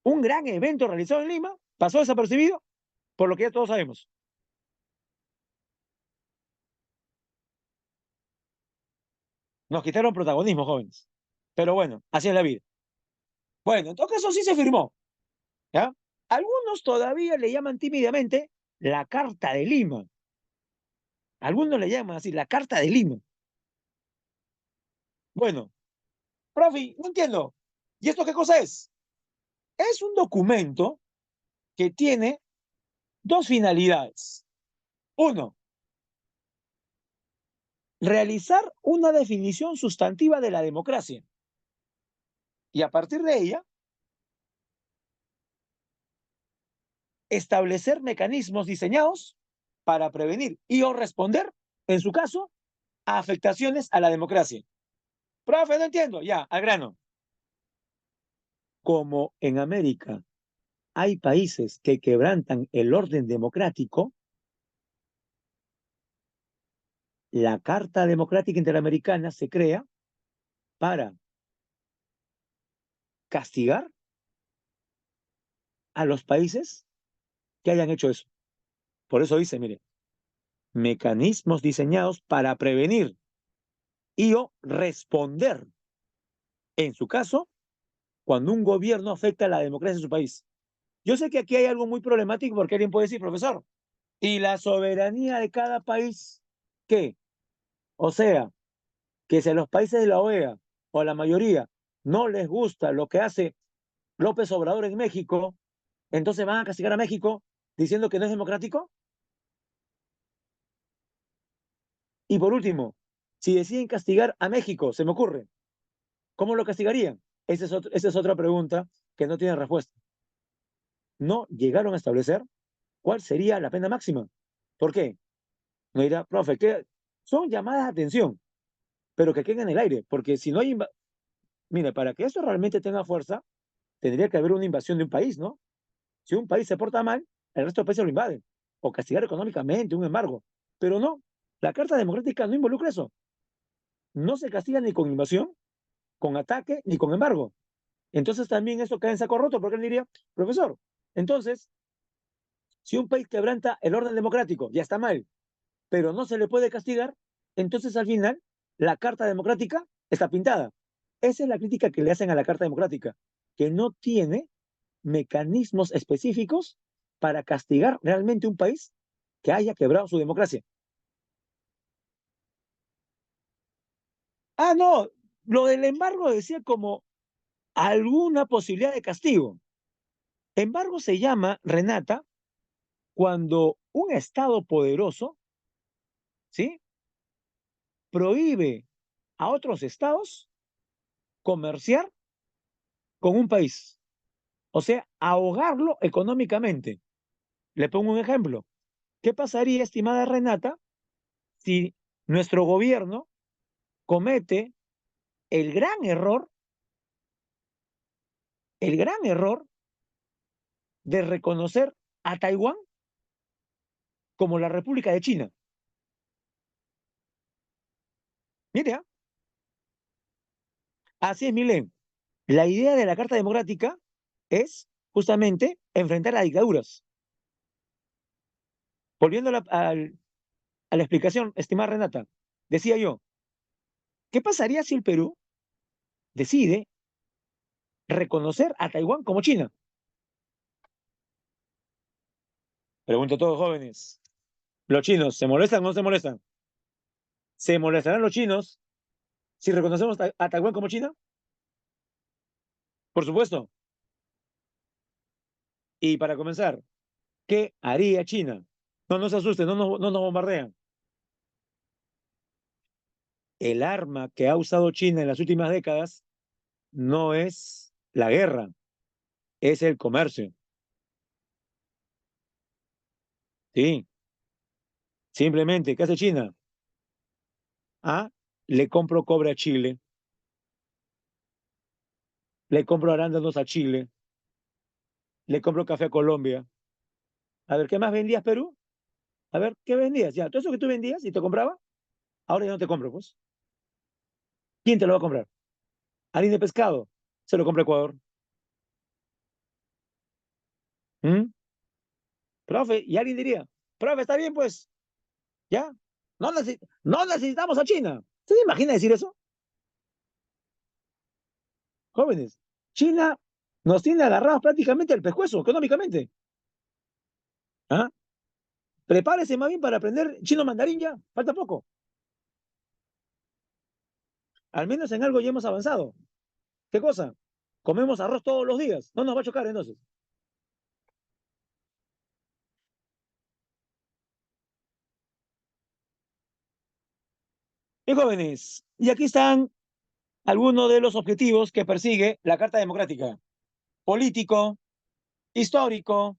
un gran evento realizado en Lima pasó desapercibido por lo que ya todos sabemos. Nos quitaron protagonismo, jóvenes. Pero bueno, así es la vida. Bueno, en todo caso sí se firmó. ¿Ya? Algunos todavía le llaman tímidamente la Carta de Lima. Algunos le llaman así, la Carta de Lima. Bueno, profe, no entiendo. ¿Y esto qué cosa es? Es un documento que tiene dos finalidades. Uno, realizar una definición sustantiva de la democracia. Y a partir de ella, establecer mecanismos diseñados para prevenir y o responder, en su caso, a afectaciones a la democracia. Profe, no entiendo. Ya, al grano. Como en América hay países que quebrantan el orden democrático, la Carta Democrática Interamericana se crea para castigar a los países que hayan hecho eso. Por eso dice, mire, mecanismos diseñados para prevenir y o responder, en su caso, cuando un gobierno afecta a la democracia de su país. Yo sé que aquí hay algo muy problemático porque alguien puede decir, profesor, ¿y la soberanía de cada país qué? O sea, que si a los países de la OEA o a la mayoría no les gusta lo que hace López Obrador en México, entonces van a castigar a México diciendo que no es democrático. Y por último, si deciden castigar a México, se me ocurre, ¿cómo lo castigarían? Esa es otra pregunta que no tiene respuesta. No llegaron a establecer cuál sería la pena máxima. ¿Por qué? No dirá, profe, que son llamadas de atención, pero que queden en el aire, porque si no hay... Mire, para que esto realmente tenga fuerza, tendría que haber una invasión de un país, ¿no? Si un país se porta mal, el resto del país lo invade, o castigar económicamente, un embargo. Pero no, la Carta Democrática no involucra eso. No se castiga ni con invasión, con ataque, ni con embargo. Entonces también eso cae en saco roto, porque él diría, profesor, entonces, si un país quebranta el orden democrático, ya está mal, pero no se le puede castigar, entonces al final la Carta Democrática está pintada. Esa es la crítica que le hacen a la Carta Democrática, que no tiene mecanismos específicos para castigar realmente un país que haya quebrado su democracia. Ah, no, lo del embargo decía como alguna posibilidad de castigo. Embargo se llama, Renata, cuando un Estado poderoso, ¿sí? Prohíbe a otros estados comerciar con un país. O sea, ahogarlo económicamente. Le pongo un ejemplo. ¿Qué pasaría, estimada Renata, si nuestro gobierno comete el gran error, el gran error de reconocer a Taiwán como la República de China. Mire, ¿ah? Así es, Milen. La idea de la Carta Democrática es justamente enfrentar a dictaduras. Volviendo a la explicación, estimada Renata, decía yo, ¿qué pasaría si el Perú decide reconocer a Taiwán como China? Pregunto a todos jóvenes, ¿los chinos se molestan o no se molestan? ¿Se molestarán los chinos si reconocemos a Taiwán como China? Por supuesto. Y para comenzar, ¿qué haría China? No nos asusten, no nos bombardean. El arma que ha usado China en las últimas décadas no es la guerra, es el comercio. Sí, simplemente, ¿qué hace China? Ah, le compro cobre a Chile, le compro arándanos a Chile, le compro café a Colombia. A ver, ¿qué más vendías, Perú? A ver, ¿qué vendías? Ya, todo eso que tú vendías y te compraba, ahora ya no te compro, pues. ¿Quién te lo va a comprar? Harina de pescado, se lo compra Ecuador. ¿Mm? Profe, y alguien diría, profe, está bien, pues, ya, no necesitamos a China. ¿Se imagina decir eso? Jóvenes, China nos tiene agarrados prácticamente el pescuezo económicamente. ¿Ah? Prepárese más bien para aprender chino mandarín ya, falta poco. Al menos en algo ya hemos avanzado. ¿Qué cosa? Comemos arroz todos los días. No nos va a chocar entonces. Y jóvenes, y aquí están algunos de los objetivos que persigue la Carta Democrática. Político, histórico,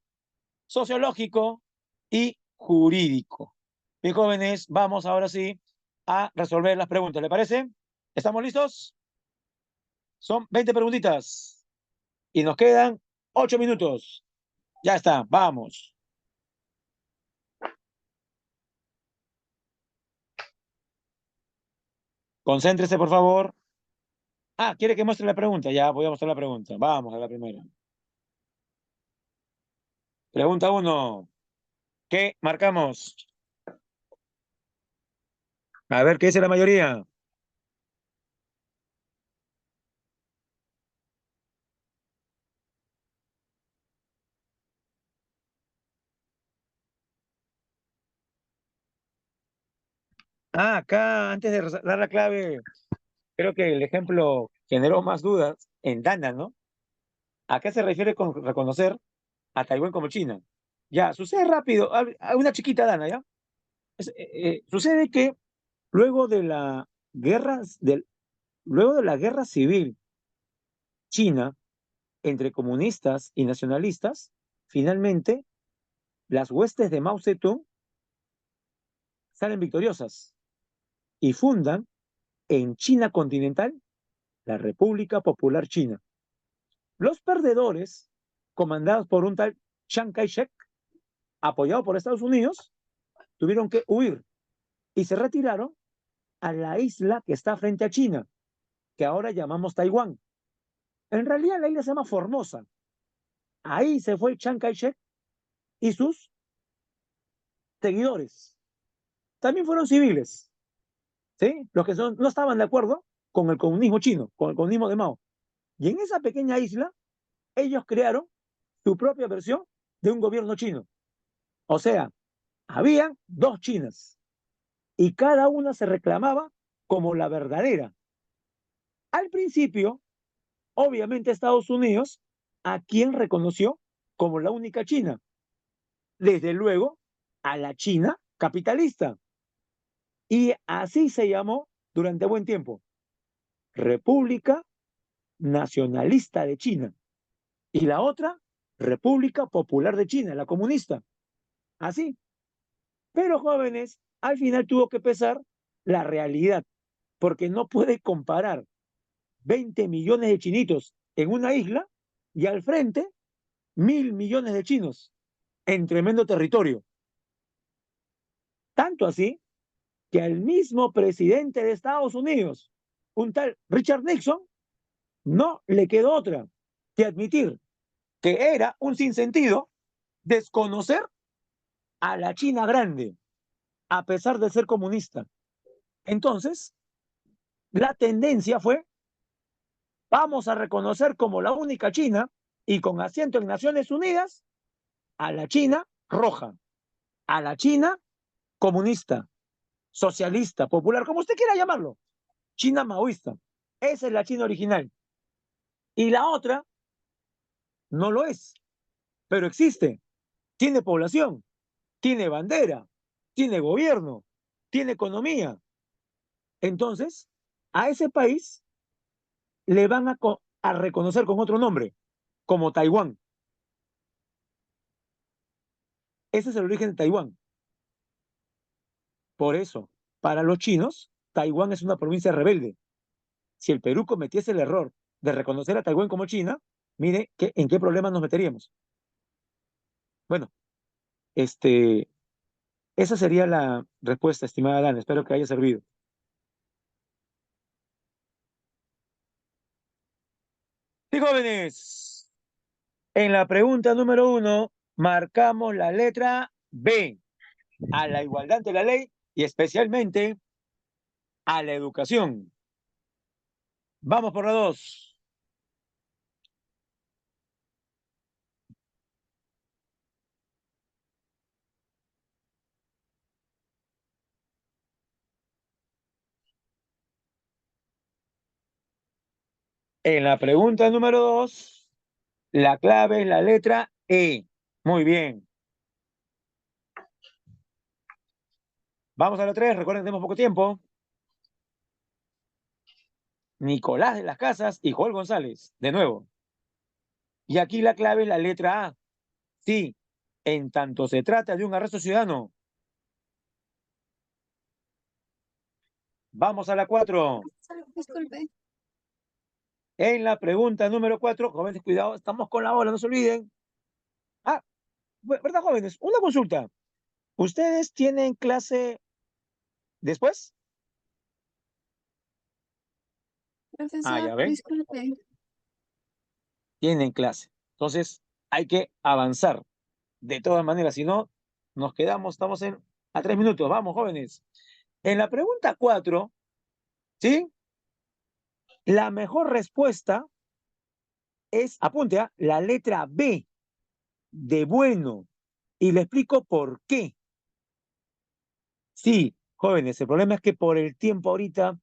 sociológico y jurídico. Bien, jóvenes, vamos ahora sí a resolver las preguntas. ¿Le parece? ¿Estamos listos? Son 20 preguntitas y nos quedan 8 minutos. Ya está, vamos. Concéntrese, por favor. Ah, ¿quiere que muestre la pregunta? Ya, voy a mostrar la pregunta. Vamos a la primera. Pregunta uno. ¿Qué marcamos? A ver, ¿qué dice la mayoría? Ah, acá, antes de dar la clave, creo que el ejemplo generó más dudas en Dana, ¿no? ¿A qué se refiere con reconocer a Taiwán como China? Ya, sucede rápido. Una chiquita Dana, ¿ya? Sucede que luego de la guerra, luego de la guerra civil china entre comunistas y nacionalistas, finalmente las huestes de Mao Zedong salen victoriosas y fundan en China continental la República Popular China. Los perdedores, comandados por un tal Chiang Kai-shek, apoyado por Estados Unidos, tuvieron que huir y se retiraron a la isla que está frente a China, que ahora llamamos Taiwán. En realidad la isla se llama Formosa. Ahí se fue Chiang Kai-shek y sus seguidores. También fueron civiles, ¿sí? Los que no estaban de acuerdo con el comunismo chino, con el comunismo de Mao. Y en esa pequeña isla, ellos crearon su propia versión de un gobierno chino. O sea, había dos Chinas y cada una se reclamaba como la verdadera. Al principio, obviamente Estados Unidos, a quien reconoció como la única China. Desde luego, a la China capitalista. Y así se llamó durante buen tiempo, República Nacionalista de China. Y la otra, República Popular de China, la comunista. Así. Pero jóvenes, al final tuvo que pesar la realidad, porque no puede comparar 20 millones de chinitos en una isla y al frente 1.000 millones de chinos en tremendo territorio. Tanto así que al mismo presidente de Estados Unidos, un tal Richard Nixon, no le quedó otra que admitir que era un sinsentido desconocer a la China grande, a pesar de ser comunista. Entonces, la tendencia fue, vamos a reconocer como la única China y con asiento en Naciones Unidas a la China roja, a la China comunista, socialista, popular, como usted quiera llamarlo, China maoísta. Esa es la China original. Y la otra no lo es, pero existe, tiene población, tiene bandera, tiene gobierno, tiene economía. Entonces, a ese país le van a reconocer con otro nombre, como Taiwán. Ese es el origen de Taiwán. Por eso, para los chinos, Taiwán es una provincia rebelde. Si el Perú cometiese el error de reconocer a Taiwán como China, mire en qué problemas nos meteríamos. Bueno, este, esa sería la respuesta, estimada Dana. Espero que haya servido. Sí, jóvenes, en la pregunta número 1 marcamos la letra B, a la igualdad ante la ley y especialmente a la educación. Vamos por la 2. En la pregunta número 2, la clave es la letra E. Muy bien. Vamos a la 3. Recuerden que tenemos poco tiempo. Nicolás de las Casas y Joel González. De nuevo. Y aquí la clave es la letra A. Sí, en tanto se trata de un arresto ciudadano. Vamos a la 4. Disculpe. En la pregunta número 4, jóvenes, cuidado, estamos con la hora, no se olviden. Ah, ¿verdad, jóvenes? Una consulta. ¿Ustedes tienen clase después? Ah, Profesor, ya ven, disculpe. tienen clase. Entonces, hay que avanzar. De todas maneras, si no, nos quedamos, estamos a 3 minutos. Vamos, jóvenes. En la pregunta 4, ¿sí? La mejor respuesta es, apunte, la letra B de bueno. Y le explico por qué. Sí, jóvenes, el problema es que por el tiempo ahorita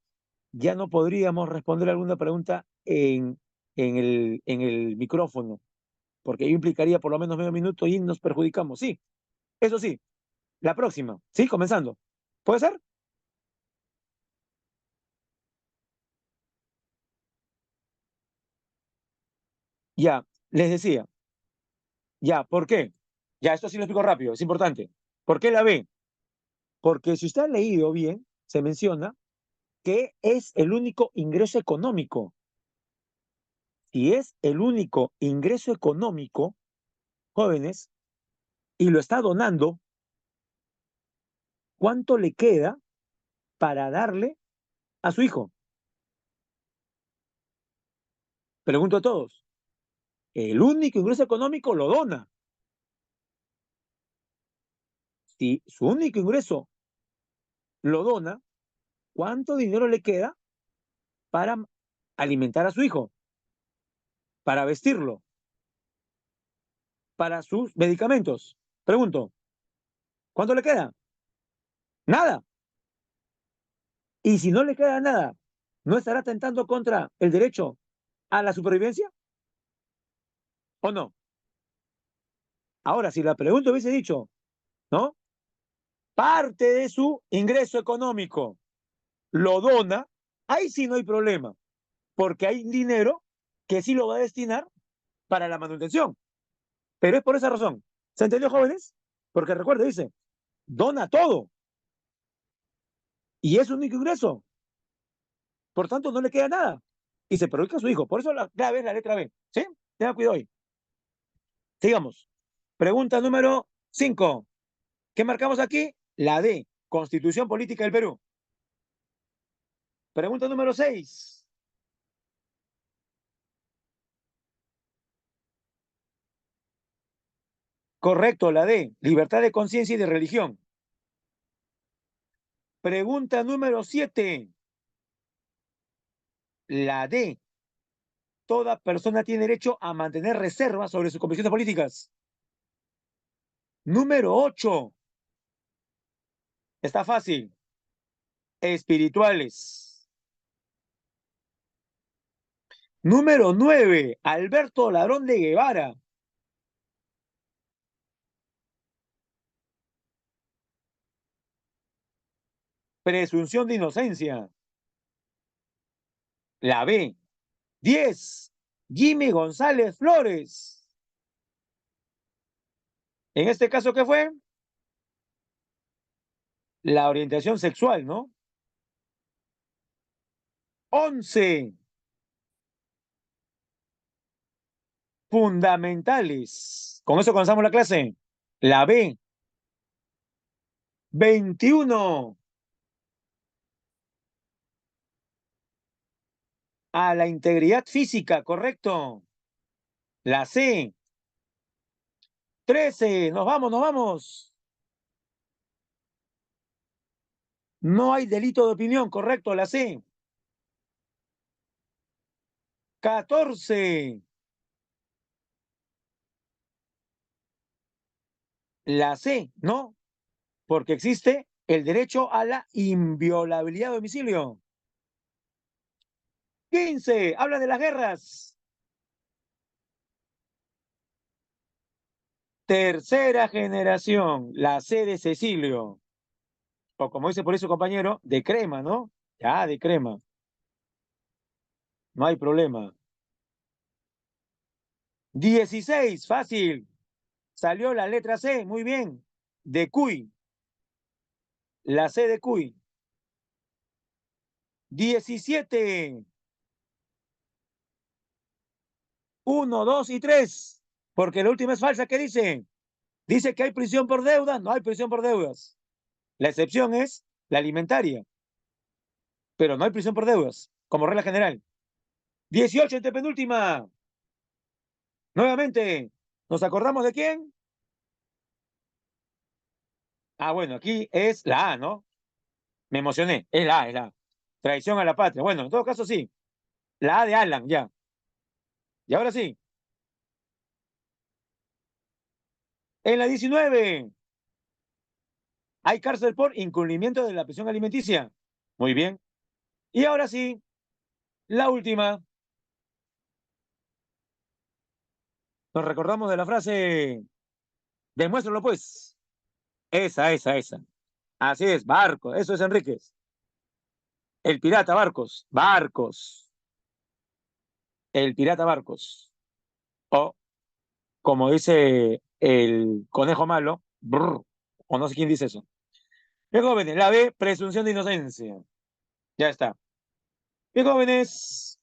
ya no podríamos responder alguna pregunta en el micrófono, porque ello implicaría por lo menos medio minuto y nos perjudicamos. Sí, eso sí, la próxima, sí, comenzando. ¿Puede ser? Ya, les decía, ya, ¿por qué? Ya, esto sí lo explico rápido, es importante. ¿Por qué la B? Porque si usted ha leído bien, se menciona que es el único ingreso económico. Si es el único ingreso económico, jóvenes, y lo está donando, ¿cuánto le queda para darle a su hijo? Pregunto a todos. El único ingreso económico lo dona. Si su único ingreso lo dona, ¿cuánto dinero le queda para alimentar a su hijo? Para vestirlo, para sus medicamentos. Pregunto, ¿cuánto le queda? Nada. Y si no le queda nada, ¿no estará tentando contra el derecho a la supervivencia? ¿O no? Ahora, si la pregunta hubiese dicho, ¿no? Parte de su ingreso económico lo dona, ahí sí no hay problema, porque hay dinero que sí lo va a destinar para la manutención. Pero es por esa razón. ¿Se entendió, jóvenes? Porque recuerde, dice, dona todo y es un único ingreso. Por tanto, no le queda nada y se perjudica a su hijo. Por eso la clave es la letra B. ¿Sí? Tenga cuidado hoy. Sigamos. Pregunta número 5. ¿Qué marcamos aquí? La D, Constitución Política del Perú. Pregunta número 6. Correcto, la D, libertad de conciencia y de religión. Pregunta número 7. La D, toda persona tiene derecho a mantener reservas sobre sus convicciones políticas. Número 8. Está fácil. Espirituales. Número 9. Alberto Ladrón de Guevara. Presunción de inocencia. La B. 10. Jimmy González Flores. En este caso, ¿qué fue? La orientación sexual, ¿no? 11. Fundamentales. Con eso comenzamos la clase. La B. 21. A la integridad física, correcto. La C. 13. Nos vamos, nos vamos. No hay delito de opinión, correcto. La C. 14. La C, ¿no? Porque existe el derecho a la inviolabilidad de domicilio. 15. Habla de las guerras. Tercera generación, la C de Cecilio. O como dice por eso compañero, de crema, ¿no? Ya, de crema. No hay problema. 16, fácil. Salió la letra C, muy bien. De Cuy. La C de Cuy. 17. 1, 2 y 3. Porque la última es falsa. ¿Qué dice? Dice que hay prisión por deudas. No hay prisión por deudas. La excepción es la alimentaria. Pero no hay prisión por deudas, como regla general. 18, penúltima. Nuevamente, ¿nos acordamos de quién? Ah, bueno, aquí es la A, ¿no? Me emocioné. Es la A, es la A. Traición a la patria. Bueno, en todo caso sí. La A de Alan, ya. Y ahora sí. En la 19. Hay cárcel por incumplimiento de la prisión alimenticia. Muy bien. Y ahora sí, la última. Nos recordamos de la frase, demuéstralo pues. Esa. Así es, Barcos. Eso es Enríquez. El pirata Barcos. Barcos. El pirata Barcos. O, como dice el conejo malo, brr, o no sé quién dice eso. Bien, jóvenes, la B, presunción de inocencia. Ya está. Bien, jóvenes,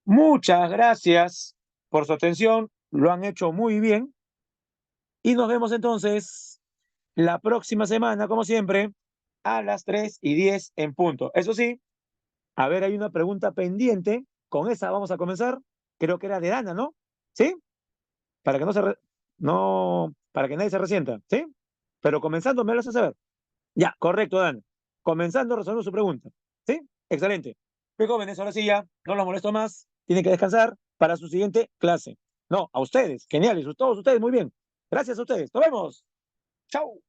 muchas gracias por su atención. Lo han hecho muy bien. Y nos vemos entonces la próxima semana, como siempre, a las 3:10 en punto. Eso sí, a ver, hay una pregunta pendiente. Con esa vamos a comenzar. Creo que era de Dana, ¿no? ¿Sí? Para que no no, para que nadie se resienta, ¿sí? Pero comenzando me lo hace saber. Ya, correcto, Dan. Comenzando resolviendo su pregunta. ¿Sí? Excelente. Bien, jóvenes, ahora sí ya, no los molesto más. Tienen que descansar para su siguiente clase. No, a ustedes. Geniales, todos ustedes, muy bien. Gracias a ustedes. Nos vemos. Chao.